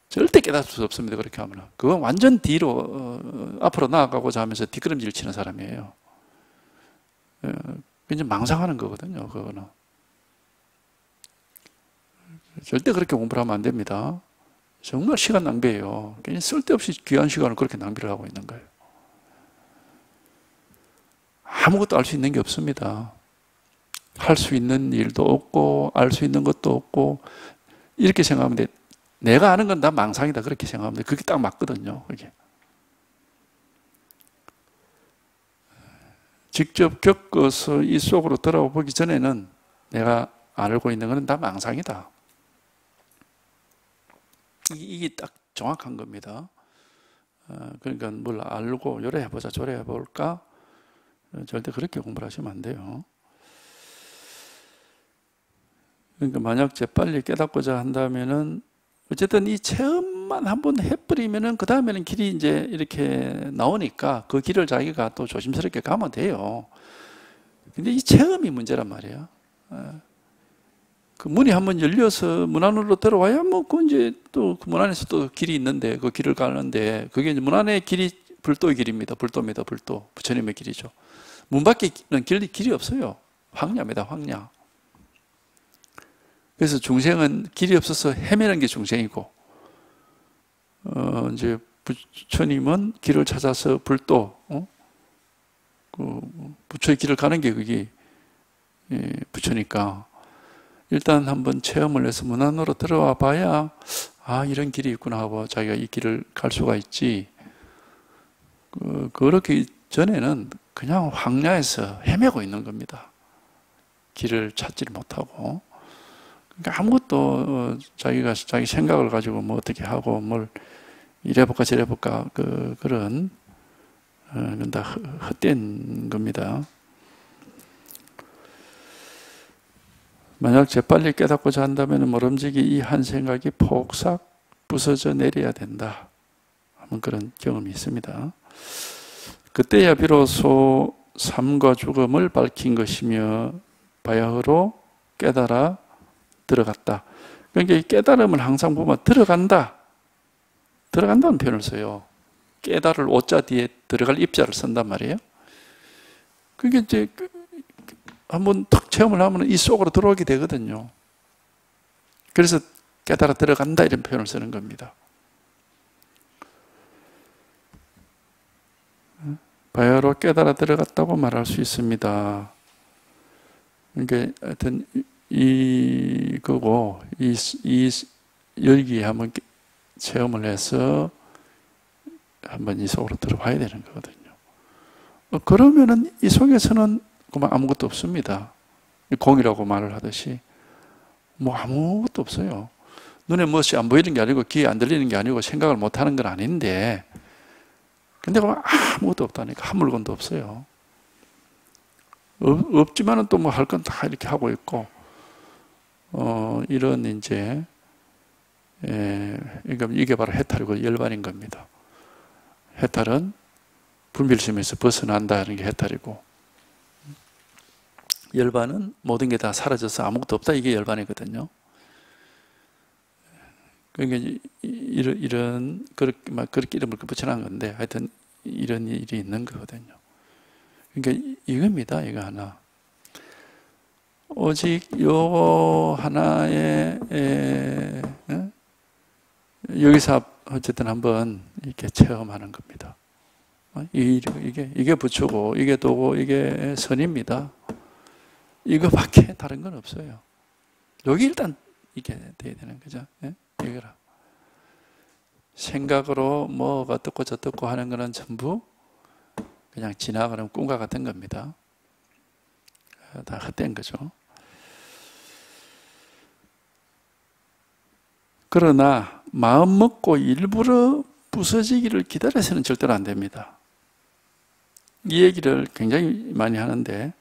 A: 절대 깨달을 수 없습니다. 그렇게 하면 그건 완전 뒤로 앞으로 나아가고자 하면서 뒷걸음질 치는 사람이에요. 이제 망상하는 거거든요. 그거는 절대 그렇게 공부를 하면 안 됩니다. 정말 시간 낭비예요. 그냥 쓸데없이 귀한 시간을 그렇게 낭비를 하고 있는 거예요. 아무것도 알 수 있는 게 없습니다. 할 수 있는 일도 없고 알 수 있는 것도 없고 이렇게 생각하면 돼. 내가 아는 건 다 망상이다 그렇게 생각하면 돼. 그게 딱 맞거든요. 그게. 직접 겪어서 이 속으로 들어가 보기 전에는 내가 알고 있는 건 다 망상이다. 이게 딱 정확한 겁니다. 그러니까 뭘 알고 요래 해보자 저래 해볼까? 절대 그렇게 공부를 하시면 안 돼요. 그러니까 만약 재빨리 깨닫고자 한다면은 어쨌든 이 체험만 한번 해버리면은 그 다음에는 길이 이제 이렇게 나오니까 그 길을 자기가 또 조심스럽게 가면 돼요. 근데 이 체험이 문제란 말이에요. 그 문이 한번 열려서 문 안으로 들어와야 뭐 그 이제 또 그 문 안에서 또 길이 있는데 그 길을 가는데 그게 이제 문 안의 길이 불도의 길입니다. 불도입니다. 불도. 부처님의 길이죠. 문 밖에는 길이 없어요. 황야입니다. 황야. 그래서 중생은 길이 없어서 헤매는 게 중생이고, 이제 부처님은 길을 찾아서 불도, 그 부처의 길을 가는 게 그게 부처니까 일단 한번 체험을 해서 문 안으로 들어와 봐야 아 이런 길이 있구나 하고 자기가 이 길을 갈 수가 있지. 그렇기 전에는 그냥 황야에서 헤매고 있는 겁니다. 길을 찾지를 못하고. 그러니까 아무것도 자기가 자기 생각을 가지고 뭐 어떻게 하고 뭘 이래볼까 저래볼까 그런 건 다 헛된 겁니다. 만약 재빨리 깨닫고자 한다면 모름지기 이 한 생각이 폭삭 부서져 내려야 된다 하는 그런 경험이 있습니다. 그때야 비로소 삶과 죽음을 밝힌 것이며 바야흐로 깨달아 들어갔다. 그러니까 깨달음을 항상 보면 들어간다는 표현을 써요. 깨달을 오자 뒤에 들어갈 입자를 쓴단 말이에요. 그게 이제 한번 탁 체험을 하면 이 속으로 들어오게 되거든요. 그래서 깨달아 들어간다 이런 표현을 쓰는 겁니다. 바야흐로 깨달아 들어갔다고 말할 수 있습니다. 그러니까 하여튼 이거고 이 열기에 한번 체험을 해서 한번 이 속으로 들어봐야 되는 거거든요. 그러면은 이 속에서는 그만 아무것도 없습니다. 공이라고 말을 하듯이 뭐 아무것도 없어요. 눈에 무엇이 안 보이는 게 아니고 귀에 안 들리는 게 아니고 생각을 못 하는 건 아닌데 근데 그만 아무것도 없다니까. 한 물건도 없어요. 없지만은 또 뭐 할 건 다 이렇게 하고 있고 이런 이제 그러니까 이게 바로 해탈이고 열반인 겁니다. 해탈은 분별심에서 벗어난다는 게 해탈이고 열반은 모든 게 다 사라져서 아무것도 없다 이게 열반이거든요. 그러니까 이런 그렇게 이름을 붙여놓은 건데 하여튼 이런 일이 있는 거거든요. 그러니까 이겁니다. 이거 하나. 오직 요 하나에 여기서 어쨌든 한번 이렇게 체험하는 겁니다. 이게 부처고 이게 도고 이게 선입니다. 이거밖에 다른 건 없어요. 여기 일단 이게 돼야 되는 거죠. 이거라. 생각으로 뭐가 어떻고 저떻고 하는 거는 전부 그냥 지나가는 꿈과 같은 겁니다. 다 헛된 거죠. 그러나 마음 먹고 일부러 부서지기를 기다려서는 절대로 안 됩니다. 이 얘기를 굉장히 많이 하는데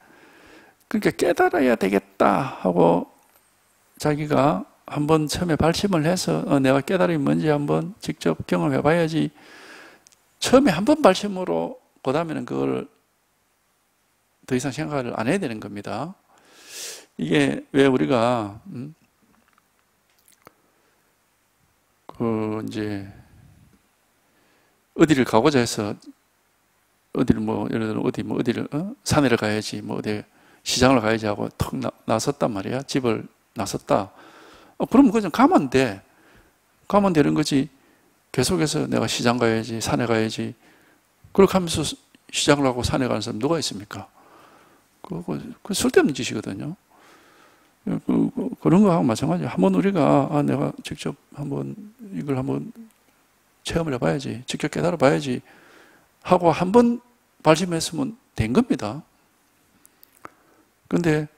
A: 그러니까 깨달아야 되겠다 하고 자기가 한번 처음에 발심을 해서 내가 깨달음이 뭔지 한번 직접 경험해 봐야지 처음에 한번 발심으로 그 다음에는 그걸 더 이상 생각을 안 해야 되는 겁니다. 이게 왜 우리가 이제 어디를 가고자 해서 어디를 뭐 예를 들어 어디를 산에를 가야지 뭐 어디 시장을 가야지 하고 턱 나섰단 말이야. 집을 나섰다. 그럼 그냥 가면 돼. 가면 되는 거지. 계속해서 내가 시장 가야지, 산에 가야지. 그렇게 하면서 시장을 가고 산에 가는 사람 누가 있습니까? 그 쓸데없는 짓이거든요. 그런 거하고 마찬가지예요. 한번 우리가 내가 직접 한번 이걸 한번 체험을 해봐야지, 직접 깨달아 봐야지 하고 한번 발심했으면 된 겁니다. 근데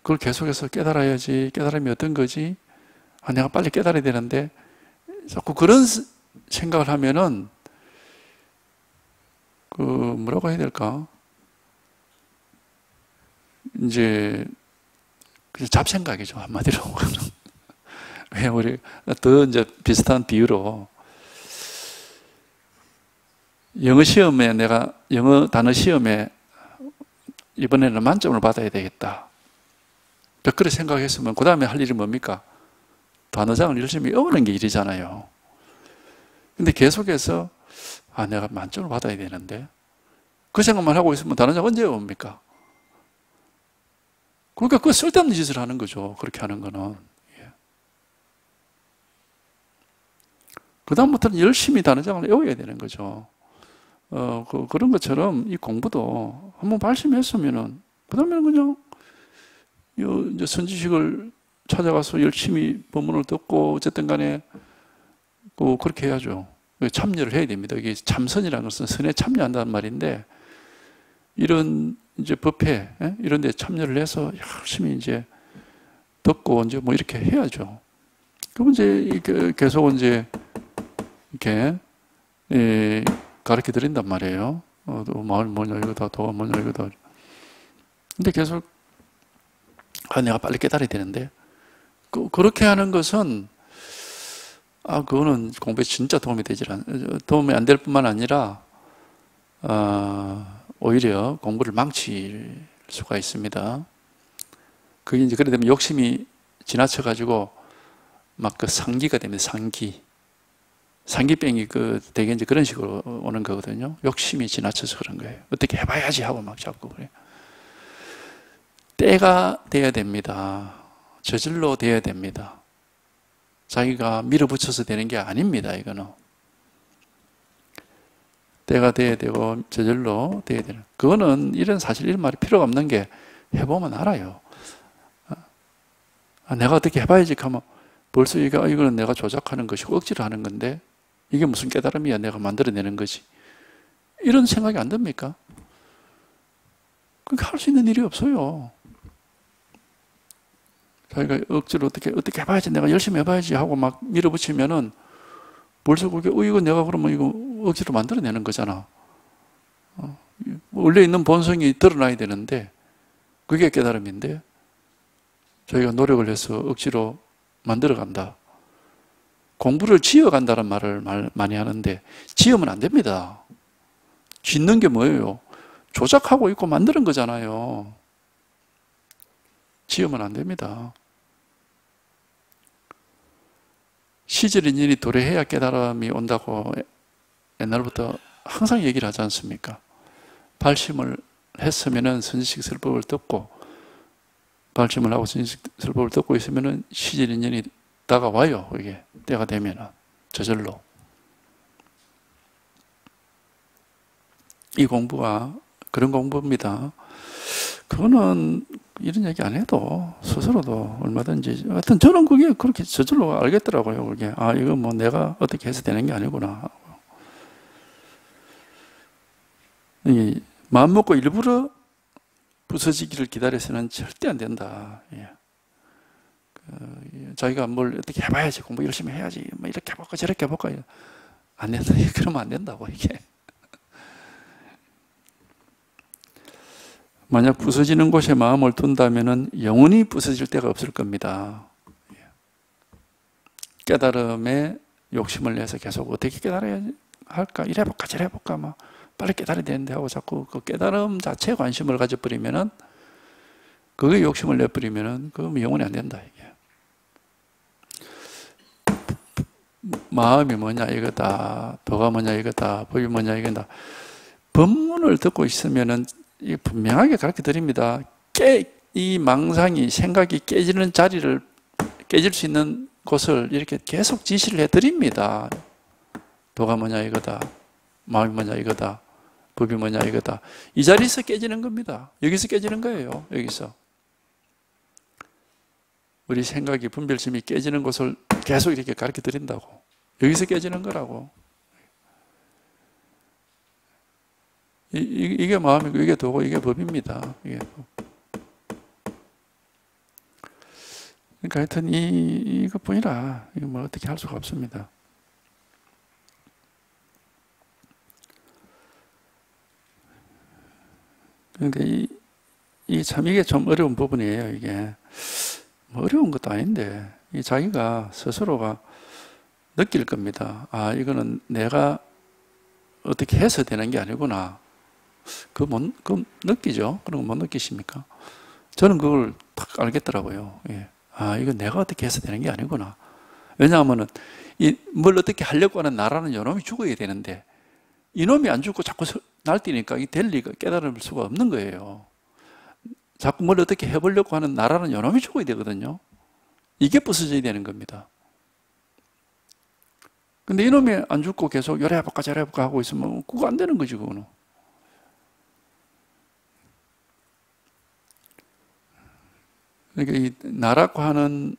A: 그걸 계속해서 깨달아야지, 깨달음이 어떤 거지? 내가 빨리 깨달아야 되는데 자꾸 그런 생각을 하면은, 뭐라고 해야 될까? 이제, 그냥 잡생각이죠, 한마디로. 왜 우리, 더 이제 비슷한 비유로, 영어 단어 시험에 이번에는 만점을 받아야 되겠다. 그렇게 생각했으면 그 다음에 할 일이 뭡니까? 단어장을 열심히 외우는 게 일이잖아요. 근데 계속해서 내가 만점을 받아야 되는데 그 생각만 하고 있으면 단어장 언제 외웁니까? 그러니까 그 쓸데없는 짓을 하는 거죠. 그렇게 하는 거는. 그 다음부터는 열심히 단어장을 외워야 되는 거죠. 그런 것처럼 이 공부도 한번 발심했으면은 그 다음에는 그냥 이제 선지식을 찾아가서 열심히 본문을 듣고 어쨌든 간에 그렇게 해야죠. 참여를 해야 됩니다. 이게 참선이라는 것은 선에 참여한다는 말인데 이런 이제 법회 이런 데 참여를 해서 열심히 이제 듣고 이제 뭐 이렇게 해야죠. 그럼 이제 계속 이제 이렇게 가르쳐 드린단 말이에요. 마을 뭐냐 이거다, 도가 뭐냐 이거다. 근데 계속 내가 빨리 깨달아야 되는데 그렇게 하는 것은 그거는 공부에 진짜 도움이 안 될 뿐만 아니라 오히려 공부를 망칠 수가 있습니다. 그게 이제 그래 되면 욕심이 지나쳐 가지고 막 그 상기가 됩니다. 상기병이 되게 이제 그런 식으로 오는 거거든요. 욕심이 지나쳐서 그런 거예요. 어떻게 해봐야지 하고 막 자꾸 그래. 때가 돼야 됩니다. 저절로 돼야 됩니다. 자기가 밀어붙여서 되는 게 아닙니다. 이거는 때가 돼야 되고 저절로 돼야 되는. 그거는 사실 이런 말이 필요가 없는 게 해보면 알아요. 내가 어떻게 해봐야지 하면 벌써 이거는 내가 조작하는 것이고 억지로 하는 건데 이게 무슨 깨달음이야? 내가 만들어내는 거지. 이런 생각이 안 듭니까? 그러니까 할 수 있는 일이 없어요. 자기가 억지로 어떻게 해봐야지, 내가 열심히 해봐야지 하고 막 밀어붙이면은 벌써 그게 이거 내가 그러면 이거 억지로 만들어내는 거잖아. 원래 있는 본성이 드러나야 되는데 그게 깨달음인데 저희가 노력을 해서 억지로 만들어간다. 공부를 지어간다는 말을 많이 하는데 지으면 안 됩니다. 짓는 게 뭐예요? 조작하고 있고 만드는 거잖아요. 지으면 안 됩니다. 시절인연이 도래해야 깨달음이 온다고 옛날부터 항상 얘기를 하지 않습니까? 발심을 했으면은 선지식 설법을 듣고 발심을 하고 선지식 설법을 듣고 있으면은 시절인연이 다가와요. 이게 때가 되면은 저절로. 이 공부가 그런 공부입니다. 그거는 이런 얘기 안 해도 스스로도 얼마든지 하여튼 저는 그게 그렇게 저절로 알겠더라고요. 그게 이거 뭐 내가 어떻게 해서 되는 게 아니구나. 이 마음 먹고 일부러 부서지기를 기다려서는 절대 안 된다. 자기가 뭘 어떻게 해봐야지, 공부 열심히 해야지, 뭐 이렇게 해볼까 저렇게 해볼까 안 된다. 그러면 안 된다고 이게. 만약 부서지는 곳에 마음을 둔다면은 영원히 부서질 데가 없을 겁니다. 깨달음에 욕심을 내서 계속 어떻게 깨달아야 할까, 이래볼까 저래볼까 막 빨리 깨달아야 되는데 하고 자꾸 그 깨달음 자체에 관심을 가져버리면은 그게 욕심을 내버리면은 그건 영원히 안 된다 이게. 마음이 뭐냐 이거다, 도가 뭐냐 이거다, 법이 뭐냐 이거다. 법문을 듣고 있으면은 이게 분명하게 가르쳐 드립니다. 이 망상이 생각이 깨지는 자리를 깨질 수 있는 곳을 이렇게 계속 지시를 해 드립니다. 도가 뭐냐 이거다, 마음이 뭐냐 이거다, 법이 뭐냐 이거다. 이 자리에서 깨지는 겁니다. 여기서 깨지는 거예요. 여기서 우리 생각이 분별심이 깨지는 곳을 계속 이렇게 가르쳐 드린다고. 여기서 깨지는 거라고. 이게 마음이고 이게 도고 이게 법입니다. 이게 법. 그러니까 하여튼 이것뿐이라 이거 뭐 어떻게 할 수가 없습니다. 그러니까 이게 좀 어려운 부분이에요, 이게. 뭐 어려운 것도 아닌데, 자기가 스스로가 느낄 겁니다. 아, 이거는 내가 어떻게 해서 되는 게 아니구나. 그거 느끼죠? 그런 거 못 느끼십니까? 저는 그걸 딱 알겠더라고요. 예. 아, 이거 내가 어떻게 해서 되는 게 아니구나. 왜냐하면은, 뭘 어떻게 하려고 하는 나라는 이놈이 죽어야 되는데, 이놈이 안 죽고 자꾸 날뛰니까 이 될 리가 깨달을 수가 없는 거예요. 자꾸 뭘 어떻게 해보려고 하는 나라는 이놈이 죽어야 되거든요. 이게 부서져야 되는 겁니다. 근데 이놈이 안 죽고 계속 요래 해볼까 저래 해볼까 하고 있으면 그거 안 되는 거지, 그거는. 그러니까 이 나라고 하는,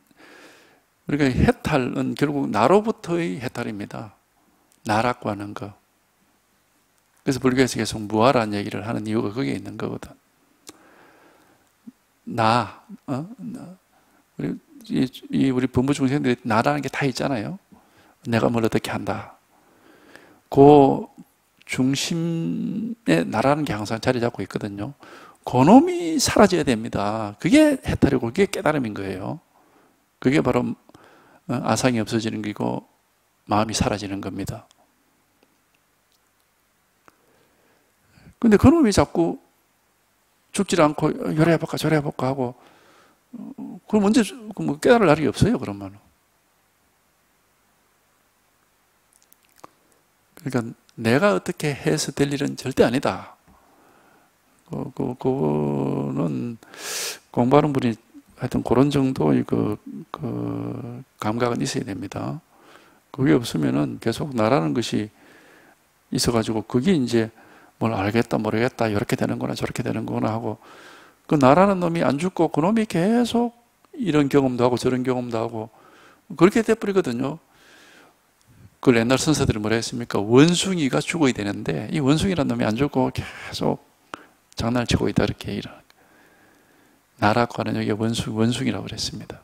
A: 그러니까 해탈은 결국 나로부터의 해탈입니다. 나라고 하는 거. 그래서 불교에서 계속 무아라는 얘기를 하는 이유가 거기에 있는 거거든. 우리 범부 중생들이 나라는 게 다 있잖아요. 내가 뭘 어떻게 한다. 그 중심에 나라는 게 항상 자리 잡고 있거든요. 그놈이 사라져야 됩니다. 그게 해탈이고 그게 깨달음인 거예요. 그게 바로 아상이 없어지는 거고 마음이 사라지는 겁니다. 근데 그놈이 자꾸 죽지 않고 요래 해볼까 저래 해볼까 하고 그럼 언제 뭐 깨달을 날이 없어요, 그러면. 그러니까 내가 어떻게 해서 될 일은 절대 아니다. 그거는 공부하는 분이 하여튼 그런 정도의 그 감각은 있어야 됩니다. 그게 없으면은 계속 나라는 것이 있어가지고 그게 이제 뭘 알겠다 모르겠다 이렇게 되는구나 저렇게 되는구나 하고 그 나라는 놈이 안 죽고 그 놈이 계속 이런 경험도 하고 저런 경험도 하고 그렇게 돼버리거든요. 그 옛날 선사들이 뭐라 했습니까? 원숭이가 죽어야 되는데 이 원숭이라는 놈이 안 죽고 계속 장난을 치고 있다 이렇게 이런 나라고 하는 여기 원숭이라고 그랬습니다.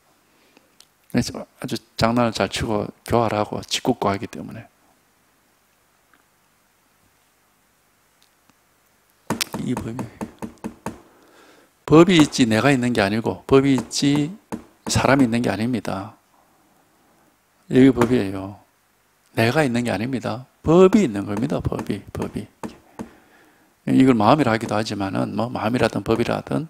A: 그래서 아주 장난을 잘 치고 교활하고 짓궂고 하기 때문에 이 법이 있지 내가 있는 게 아니고 법이 있지 사람이 있는 게 아닙니다. 이게 법이에요. 내가 있는 게 아닙니다. 법이 있는 겁니다. 법이. 이걸 마음이라 하기도 하지만은 뭐 마음이라든 법이라든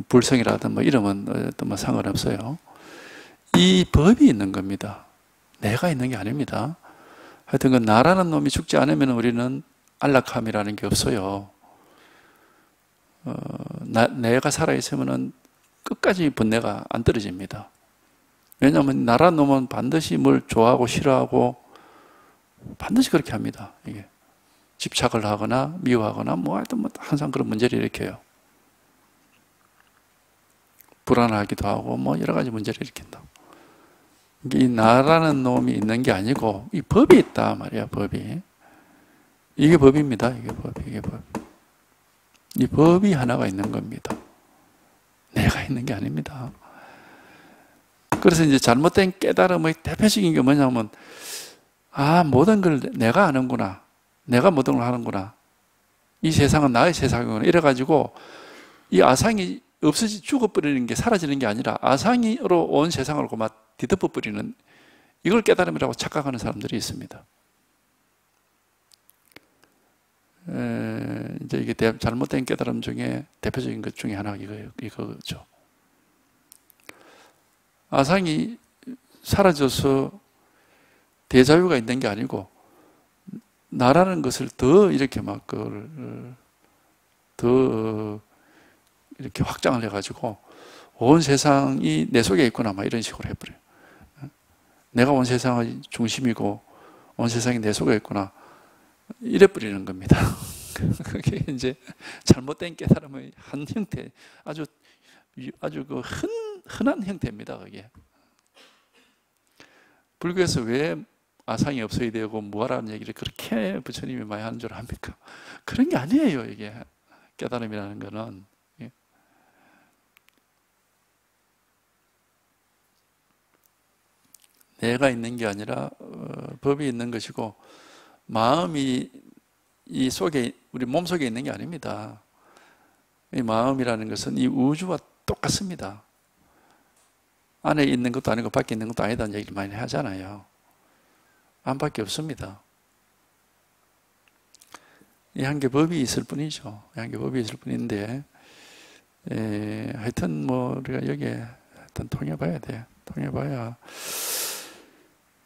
A: 불성이라든 뭐 이름은 뭐 상관없어요. 이 법이 있는 겁니다. 내가 있는 게 아닙니다. 하여튼 그 나라는 놈이 죽지 않으면 우리는 안락함이라는 게 없어요. 내가 살아있으면 끝까지 번뇌가 안 떨어집니다. 왜냐하면 나라는 놈은 반드시 뭘 좋아하고 싫어하고 반드시 그렇게 합니다. 이게 집착을 하거나 미워하거나 뭐 하여튼 뭐 항상 그런 문제를 일으켜요. 불안하기도 하고 뭐 여러 가지 문제를 일으킨다. 이 나라는 놈이 있는 게 아니고 이 법이 있다 말이야. 법이 이게 법입니다. 이게 법. 이 법이 하나가 있는 겁니다. 내가 있는 게 아닙니다. 그래서 이제 잘못된 깨달음의 대표적인 게 뭐냐면 모든 걸 내가 아는구나. 내가 모든 걸 하는구나. 이 세상은 나의 세상이구나. 이래가지고 이 아상이 죽어버리는 게 사라지는 게 아니라 아상으로 온 세상을 막 뒤덮어버리는 이걸 깨달음이라고 착각하는 사람들이 있습니다. 이제 이게 잘못된 깨달음 중에 대표적인 것 중에 하나가 이거죠. 아상이 사라져서 대자유가 있는 게 아니고 나라는 것을 더 이렇게 막 더 이렇게 확장을 해가지고 온 세상이 내 속에 있구나 막 이런 식으로 해버려요. 내가 온 세상의 중심이고 온 세상이 내 속에 있구나 이래버리는 겁니다. 그게 이제 잘못된 깨달음의 한 형태, 아주 그 흔한 형태입니다. 그게 불교에서 왜 아상이 없어야 되고 무아라는 얘기를 그렇게 부처님이 많이 하는 줄 압니까? 그런 게 아니에요. 이게 깨달음이라는 거는 내가 있는 게 아니라 법이 있는 것이고 마음이 이 속에 우리 몸 속에 있는 게 아닙니다. 이 마음이라는 것은 이 우주와 똑같습니다. 안에 있는 것도 아니고 밖에 있는 것도 아니다는 얘기를 많이 하잖아요. 안밖에 없습니다. 이 한 개 법이 있을 뿐이죠. 한 개 법이 있을 뿐인데, 하여튼 뭐 우리가 여기에 하여튼 통해봐야 돼. 통해봐야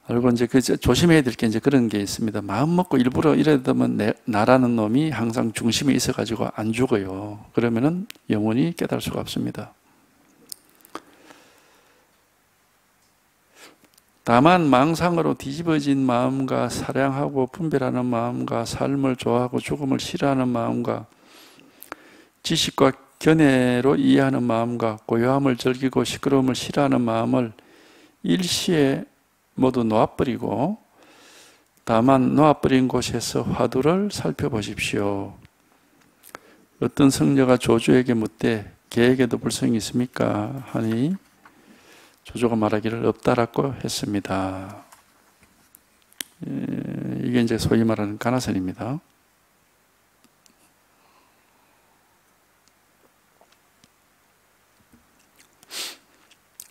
A: 알고 이제 조심해야 될 게 이제 그런 게 있습니다. 마음 먹고 일부러 이러다면 나라는 놈이 항상 중심에 있어가지고 안 죽어요. 그러면은 영원히 깨달을 수가 없습니다. 다만 망상으로 뒤집어진 마음과 사랑하고 분별하는 마음과 삶을 좋아하고 죽음을 싫어하는 마음과 지식과 견해로 이해하는 마음과 고요함을 즐기고 시끄러움을 싫어하는 마음을 일시에 모두 놓아버리고 다만 놓아버린 곳에서 화두를 살펴보십시오. 어떤 성녀가 조조에게 묻되 개에게도 불성이 있습니까? 하니 조조가 말하기를 없다라고 했습니다. 이게 이제 소위 말하는 가나선입니다.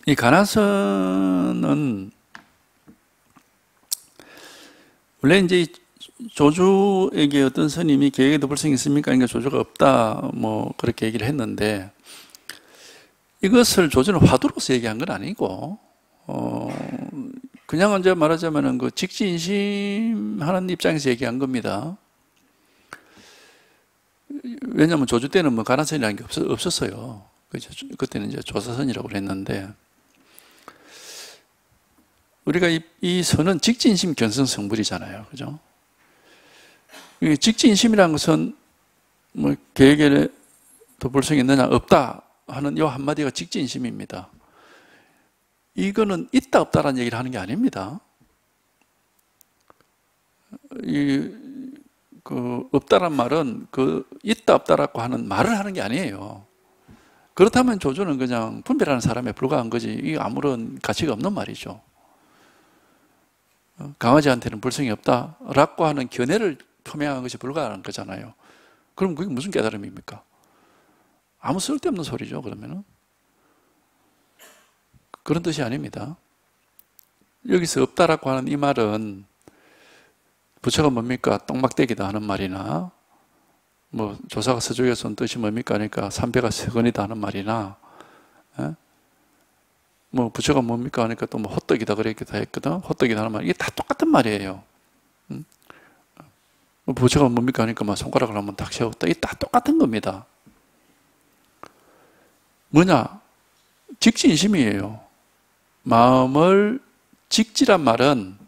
A: 이 가나선은 원래 이제 조조에게 어떤 스님이 개에게도 불성이 있습니까? 그러니까 조조가 없다, 뭐 그렇게 얘기를 했는데 이것을 조조는 화두로서 얘기한 건 아니고, 그냥 이제 말하자면은 그 직지인심하는 입장에서 얘기한 겁니다. 왜냐하면 조조 때는 뭐 가나선이라는 게 없었어요. 그때는 이제 조사선이라고 그랬는데, 우리가 이 선은 직지인심 견성 성불이잖아요. 그죠? 직지인심이라는 것은 뭐 개에게도 불성이 있느냐, 없다 하는 이 한마디가 직지인심입니다. 이거는 있다 없다라는 얘기를 하는 게 아닙니다. 없다란 말은 있다 없다라고 하는 말을 하는 게 아니에요. 그렇다면 조조는 그냥 분별하는 사람에 불과한 거지, 이게 아무런 가치가 없는 말이죠. 강아지한테는 불성이 없다라고 하는 견해를 표명한 것이 불가한 거잖아요. 그럼 그게 무슨 깨달음입니까? 아무 쓸데없는 소리죠, 그러면은. 그런 뜻이 아닙니다. 여기서 없다라고 하는 이 말은 부처가 뭡니까? 똥막대기다 하는 말이나, 뭐 조사가 서쪽에서 온 뜻이 뭡니까? 그러니까 삼배가 세건이다 하는 말이나, 뭐 부처가 뭡니까? 하니까 또 뭐 호떡이다 그랬기도 했거든. 호떡이다 하는 말, 이게 다 똑같은 말이에요. 부처가 뭡니까? 하니까 막 손가락을 한번 탁 세웠다. 이게 다 똑같은 겁니다. 뭐냐? 직지인심이에요. 마음을 직지란 말은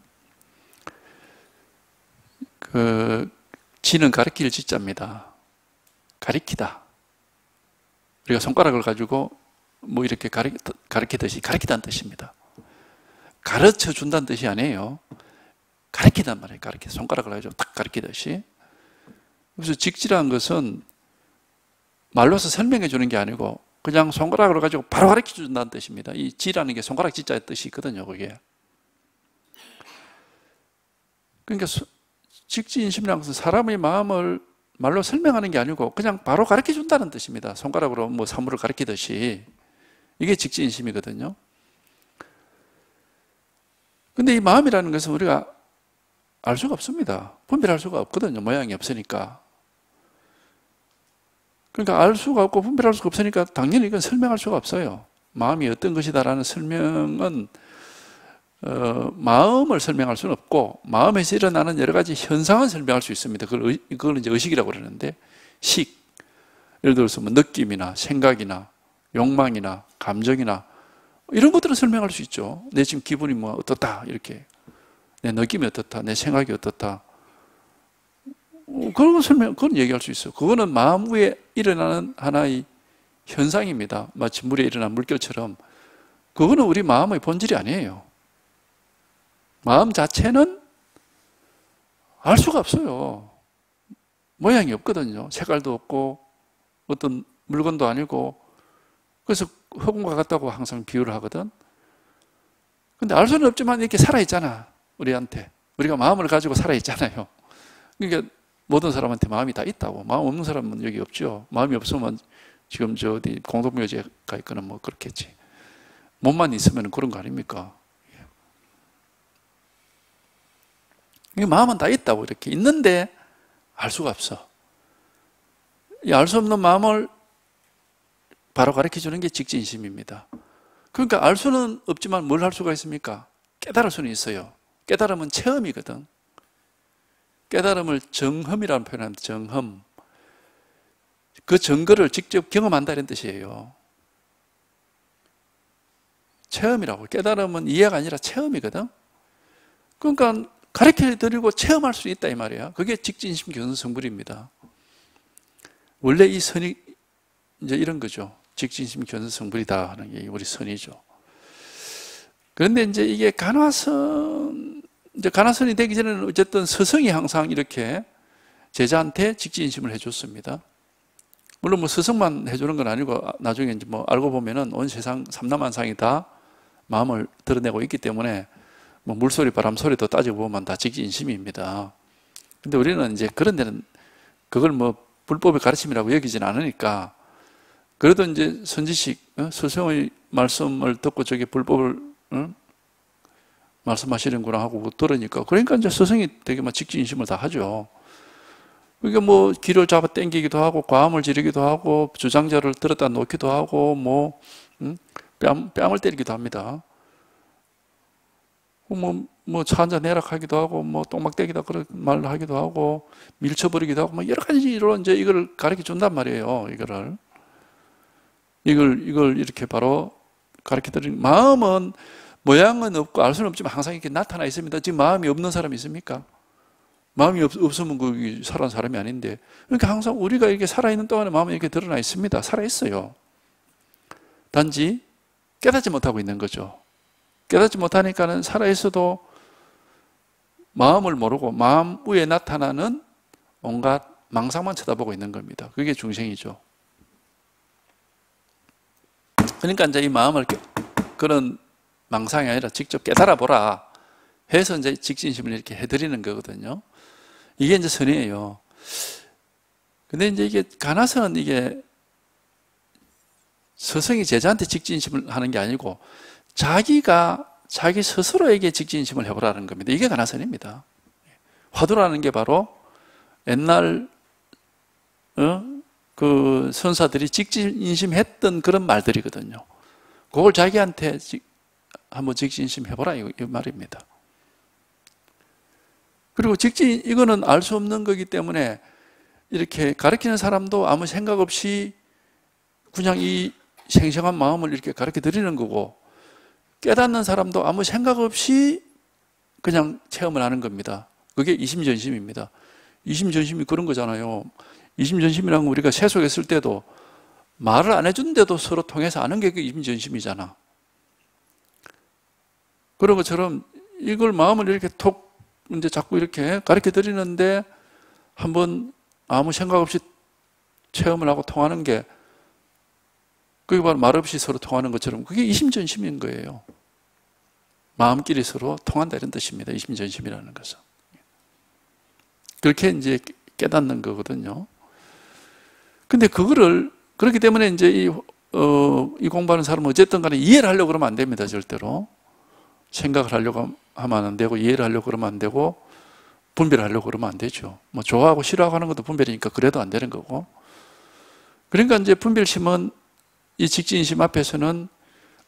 A: 지는 가리킬 지자입니다. 가리키다. 우리가 손가락을 가지고 뭐 이렇게 가리키듯이, 가리키다는 뜻입니다. 가르쳐 준다는 뜻이 아니에요. 가리키단 말이에요. 손가락을 가지고 딱 가리키듯이. 그래서 직지라는 것은 말로서 설명해 주는 게 아니고 그냥 손가락으로 가지고 바로 가르쳐 준다는 뜻입니다. 이 지라는 게 손가락 지자의 뜻이 있거든요, 그게. 그러니까 직지인심이라는 것은 사람의 마음을 말로 설명하는 게 아니고 그냥 바로 가르쳐 준다는 뜻입니다. 손가락으로 뭐 사물을 가리키듯이. 이게 직지인심이거든요. 근데 이 마음이라는 것은 우리가 알 수가 없습니다. 분별할 수가 없거든요. 모양이 없으니까. 그러니까 알 수가 없고 분별할 수가 없으니까 당연히 이건 설명할 수가 없어요. 마음이 어떤 것이다라는 설명은 마음을 설명할 수는 없고 마음에서 일어나는 여러 가지 현상은 설명할 수 있습니다. 그걸 이제 의식이라고 그러는데, 예를 들어서 뭐 느낌이나 생각이나 욕망이나 감정이나 이런 것들은 설명할 수 있죠. 내 지금 기분이 뭐 어떻다, 이렇게. 내 느낌이 어떻다, 내 생각이 어떻다. 그건 얘기할 수 있어요. 그거는 마음 위에 일어나는 하나의 현상입니다. 마치 물에 일어난 물결처럼. 그거는 우리 마음의 본질이 아니에요. 마음 자체는 알 수가 없어요. 모양이 없거든요. 색깔도 없고 어떤 물건도 아니고. 그래서 흑음과 같다고 항상 비유를 하거든. 근데 알 수는 없지만 이렇게 살아있잖아, 우리한테. 우리가 마음을 가지고 살아있잖아요. 그러니까 모든 사람한테 마음이 다 있다고. 마음 없는 사람은 여기 없죠. 마음이 없으면 지금 저 어디 공동묘지가 있거나 뭐 그렇겠지. 몸만 있으면 그런 거 아닙니까? 이 마음은 다 있다고 이렇게 있는데 알 수가 없어. 이 알 수 없는 마음을 바로 가르쳐 주는 게 직진심입니다. 그러니까 알 수는 없지만 뭘 할 수가 있습니까? 깨달을 수는 있어요. 깨달음은 체험이거든. 깨달음을 정험이라는 표현합니다. 정험. 그 증거를 직접 경험한다 이런 뜻이에요. 체험이라고. 깨달음은 이해가 아니라 체험이거든. 그러니까 가르쳐 드리고 체험할 수 있다 이 말이야. 그게 직진심 교선 성불입니다. 원래 이 선이 이제 이런 거죠. 직진심 교선 성불이다 하는 게 우리 선이죠. 그런데 이제 이게 간화선, 이제 간화선이 되기 전에는 어쨌든 스승이 항상 이렇게 제자한테 직진심을 해줬습니다. 물론 뭐 스승만 해주는 건 아니고 나중에 이제 뭐 알고 보면은 온 세상 삼라만상이 다 마음을 드러내고 있기 때문에 뭐 물소리, 바람소리도 따지고 보면 다 직진심입니다. 근데 우리는 이제 그런 데는 그걸 뭐 불법의 가르침이라고 여기진 않으니까 그래도 이제 선지식, 스승의 말씀을 듣고 저게 불법을 말씀하시는구나 하고 들으니까 그러니까 이제 스승이 되게 막 직진심을 다 하죠. 그러니까 뭐 귀를 잡아 당기기도 하고 과음을 지르기도 하고 주장자를 들었다 놓기도 하고 뭐 뺨을 때리기도 합니다. 뭐 차 한잔 내락하기도 하고 뭐 똥막대기다 그런 말을 하기도 하고 밀쳐버리기도 하고 뭐 여러 가지로 이제 이걸 가르쳐 준단 말이에요. 이걸 이렇게 바로 가르쳐 드리는 마음은 모양은 없고 알 수는 없지만 항상 이렇게 나타나 있습니다. 지금 마음이 없는 사람이 있습니까? 마음이 없으면 그 살아난 사람이 아닌데. 그러니까 항상 우리가 이렇게 살아있는 동안에 마음이 이렇게 드러나 있습니다. 살아있어요. 단지 깨닫지 못하고 있는 거죠. 깨닫지 못하니까는 살아있어도 마음을 모르고 마음 위에 나타나는 온갖 망상만 쳐다보고 있는 겁니다. 그게 중생이죠. 그러니까 이제 이 마음을 그런 망상이 아니라 직접 깨달아 보라 해서 이제 직진심을 이렇게 해드리는 거거든요. 이게 이제 선이에요. 근데 이제 이게 간화선은 이게 스승이 제자한테 직진심을 하는 게 아니고 자기 스스로에게 직진심을 해보라는 겁니다. 이게 간화선입니다. 화두라는 게 바로 옛날 그 선사들이 직진심 했던 그런 말들이거든요. 그걸 자기한테 한번 직진심 해보라 이 말입니다. 그리고 이거는 알 수 없는 거기 때문에 이렇게 가르치는 사람도 아무 생각 없이 그냥 이 생생한 마음을 이렇게 가르쳐 드리는 거고 깨닫는 사람도 아무 생각 없이 그냥 체험을 하는 겁니다. 그게 이심전심입니다. 이심전심이 그런 거잖아요. 이심전심이라는 건 우리가 세속했을 때도 말을 안 해준데도 서로 통해서 아는 게 이심전심이잖아. 그런 것처럼 이걸 마음을 이렇게 톡 이제 자꾸 이렇게 가르쳐 드리는데 한번 아무 생각 없이 체험을 하고 통하는 게 그게 바로 말 없이 서로 통하는 것처럼 그게 이심전심인 거예요. 마음끼리 서로 통한다 이런 뜻입니다. 이심전심이라는 것은. 그렇게 이제 깨닫는 거거든요. 근데 그거를 그렇기 때문에 이제 이 공부하는 사람은 어쨌든 간에 이해를 하려고 그러면 안 됩니다. 절대로. 생각을 하려고 하면 안 되고 이해를 하려고 그러면 안 되고 분별하려고 그러면 안 되죠. 뭐 좋아하고 싫어하고 하는 것도 분별이니까 그래도 안 되는 거고. 그러니까 이제 분별심은 이 직진심 앞에서는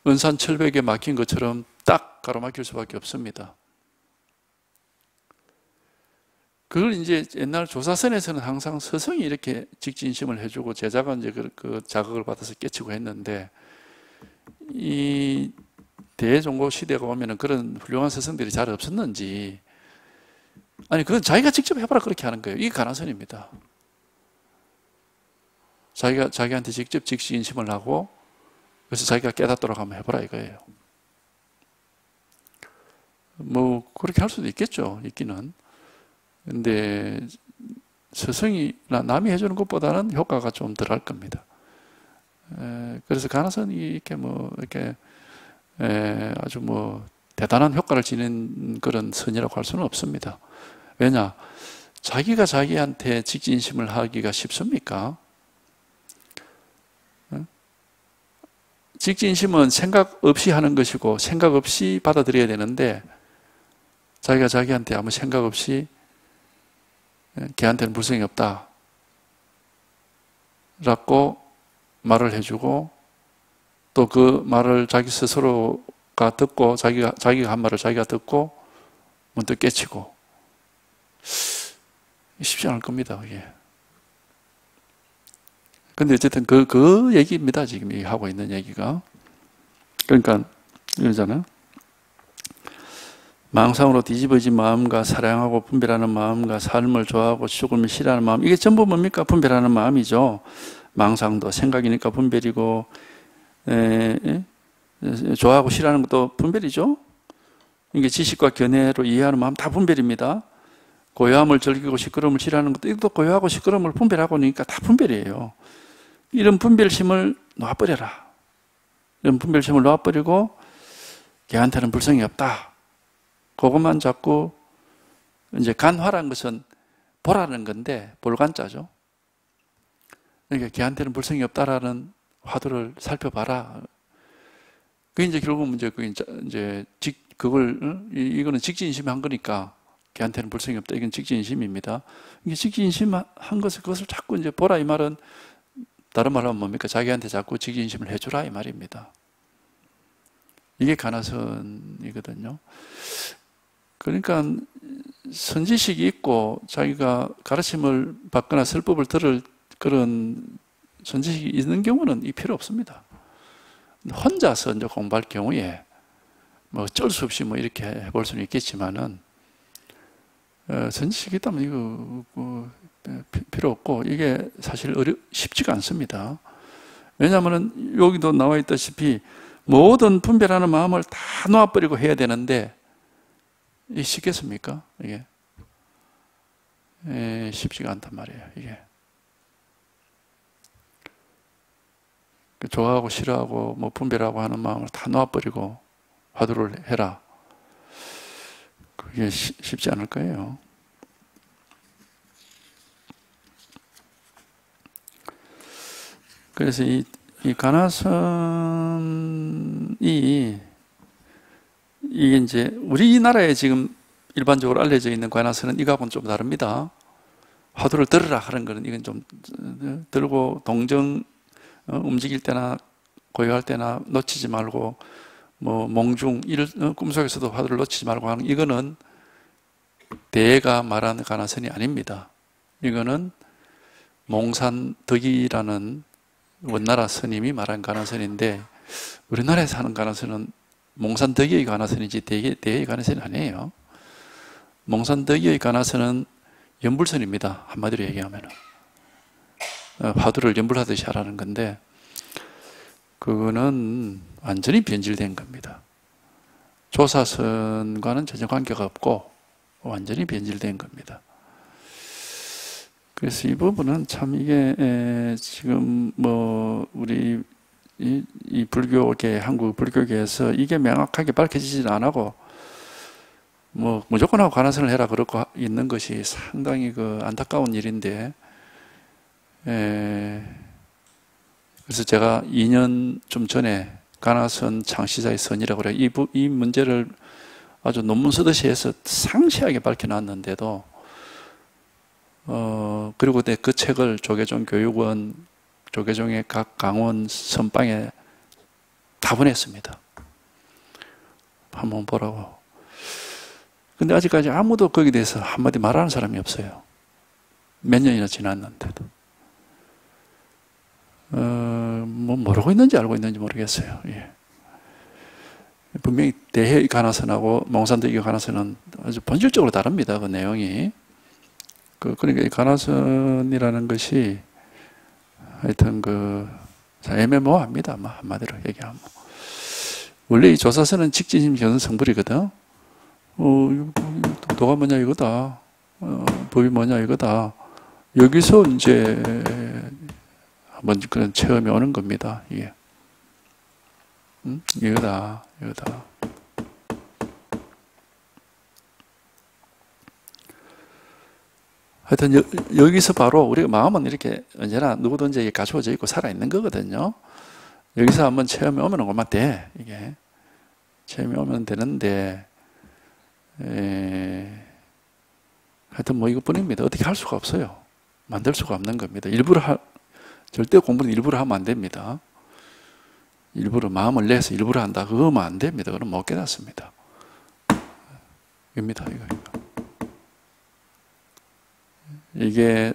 A: 은산철벽에 막힌 것처럼 딱 가로막힐 수밖에 없습니다. 그걸 이제 옛날 조사선에서는 항상 스승이 이렇게 직진심을 해주고 제자가 이제 그 자극을 받아서 깨치고 했는데 이 대종고 시대가 오면은 그런 훌륭한 스승들이 잘 없었는지 아니 그건 자기가 직접 해봐라 그렇게 하는 거예요. 이게 간화선입니다. 자기한테 직접 직진심을 하고 그래서 자기가 깨닫도록 한번 해보라 이거예요. 뭐 그렇게 할 수도 있겠죠. 있기는. 근데 스승이나 남이 해주는 것보다는 효과가 좀 덜 할 겁니다. 그래서 간화선이 이렇게 뭐 이렇게 아주 뭐 대단한 효과를 지닌 그런 선이라고 할 수는 없습니다. 왜냐? 자기가 자기한테 직진심을 하기가 쉽습니까? 직진심은 생각 없이 하는 것이고 생각 없이 받아들여야 되는데 자기가 자기한테 아무 생각 없이 걔한테는 불성이 없다 라고 말을 해주고 또 그 말을 자기 스스로가 듣고 자기가 한 말을 자기가 듣고 문득 깨치고 쉽지 않을 겁니다. 이게. 근데 어쨌든 그 얘기입니다. 지금 하고 있는 얘기가. 그러니까 이러잖아요. 망상으로 뒤집어진 마음과 사랑하고 분별하는 마음과 삶을 좋아하고 죽음을 싫어하는 마음, 이게 전부 뭡니까? 분별하는 마음이죠. 망상도 생각이니까 분별이고, 좋아하고 싫어하는 것도 분별이죠. 이게 지식과 견해로 이해하는 마음 다 분별입니다. 고요함을 즐기고 시끄러움을 싫어하는 것도 이것도 고요하고 시끄러움을 분별하고 니까 다 분별이에요. 이런 분별심을 놔버려라. 이런 분별심을 놔버리고 걔한테는 불성이 없다. 그것만 자꾸 이제 간화란 것은 보라는 건데 볼간자죠. 그러니까 걔한테는 불성이 없다라는 화두를 살펴봐라. 그게 이제 결국은 이제 이거는 직진심이 한 거니까 걔한테는 불성이 없다. 이건 직진심입니다. 이게 직진심 한 것을 그것을 자꾸 이제 보라 이 말은 다른 말로 하면 뭡니까? 자기한테 자꾸 직진심을 해주라 이 말입니다. 이게 가나선이거든요. 그러니까 선지식이 있고 자기가 가르침을 받거나 설법을 들을 그런 선지식이 있는 경우는 이 필요 없습니다. 혼자서 이제 공부할 경우에 뭐 어쩔 수 없이 뭐 이렇게 해볼 수는 있겠지만은 선지식이 있다면 이거 필요 없고 이게 사실 쉽지가 않습니다. 왜냐하면 여기도 나와 있다시피 모든 분별하는 마음을 다 놓아버리고 해야 되는데 이게 쉽겠습니까? 이게 쉽지가 않단 말이에요. 이게 좋아하고 싫어하고 뭐 분별하고 하는 마음을 다 놓아버리고 화두를 해라. 그게 쉽지 않을 거예요. 그래서 이 가나선이 이게 이제 우리나라에 지금 일반적으로 알려져 있는 가나선은 이거하고는 좀 다릅니다. 화두를 들으라 하는 거는 이건 좀 들고 동정 움직일 때나 고요할 때나 놓치지 말고 뭐 몽중 꿈속에서도 화두를 놓치지 말고 하는 이거는 대가 말하는 가나선이 아닙니다. 이거는 몽산덕이라는 원나라 스님이 말한 가나선인데 우리나라에서 하는 가나선은 몽산덕이의 가나선이지 대의 가나선이 아니에요. 몽산덕이의 가나선은 연불선입니다. 한마디로 얘기하면 화두를 연불하듯이 하라는 건데 그거는 완전히 변질된 겁니다. 조사선과는 전혀 관계가 없고 완전히 변질된 겁니다. 그래서 이 부분은 참 이게 지금 뭐 우리 이 불교계 한국 불교계에서 이게 명확하게 밝혀지지 않고 뭐 무조건 하고 가나선을 해라 그러고 있는 것이 상당히 안타까운 일인데 그래서 제가 2년 좀 전에 가나선 창시자의 선이라고 그래요. 이 문제를 아주 논문 쓰듯이 해서 상세하게 밝혀놨는데도 그리고 그 책을 조계종 교육원, 조계종의 각 강원 선방에 다 보냈습니다. 한번 보라고. 근데 아직까지 아무도 거기에 대해서 한마디 말하는 사람이 없어요. 몇 년이나 지났는데도. 뭐 모르고 있는지 알고 있는지 모르겠어요. 예. 분명히 대해 가나선하고 몽산덕이 가나선은 아주 본질적으로 다릅니다. 그 내용이. 그러니까 이 가나선이라는 것이 하여튼 애매모호합니다. 한마디로 얘기하면. 원래 이 조사선은 직진심 견성 성불이거든. 도가 뭐냐 이거다. 법이 뭐냐 이거다. 여기서 이제 한번 그런 체험이 오는 겁니다. 이게. 이거다. 하여튼 여기서 바로 우리가 마음은 이렇게 언제나 누구든지 갖추어져 있고 살아있는 거거든요. 여기서 한번 체험이 오면 오면 돼. 이게 체험이 오면 되는데, 하여튼 뭐 이것뿐입니다. 어떻게 할 수가 없어요. 만들 수가 없는 겁니다. 절대 공부는 일부러 하면 안 됩니다. 일부러 마음을 내서 일부러 한다. 그거 하면 안 됩니다. 그럼 못 깨닫습니다. 입니다. 이거. 이게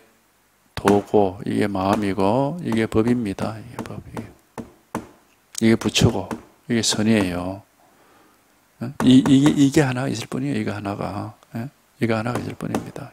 A: 도고, 이게 마음이고, 이게 법입니다. 이게 법. 이게 부처고, 이게 선이에요. 이게 하나가 있을 뿐이에요. 이거 하나가. 이거 하나가 있을 뿐입니다.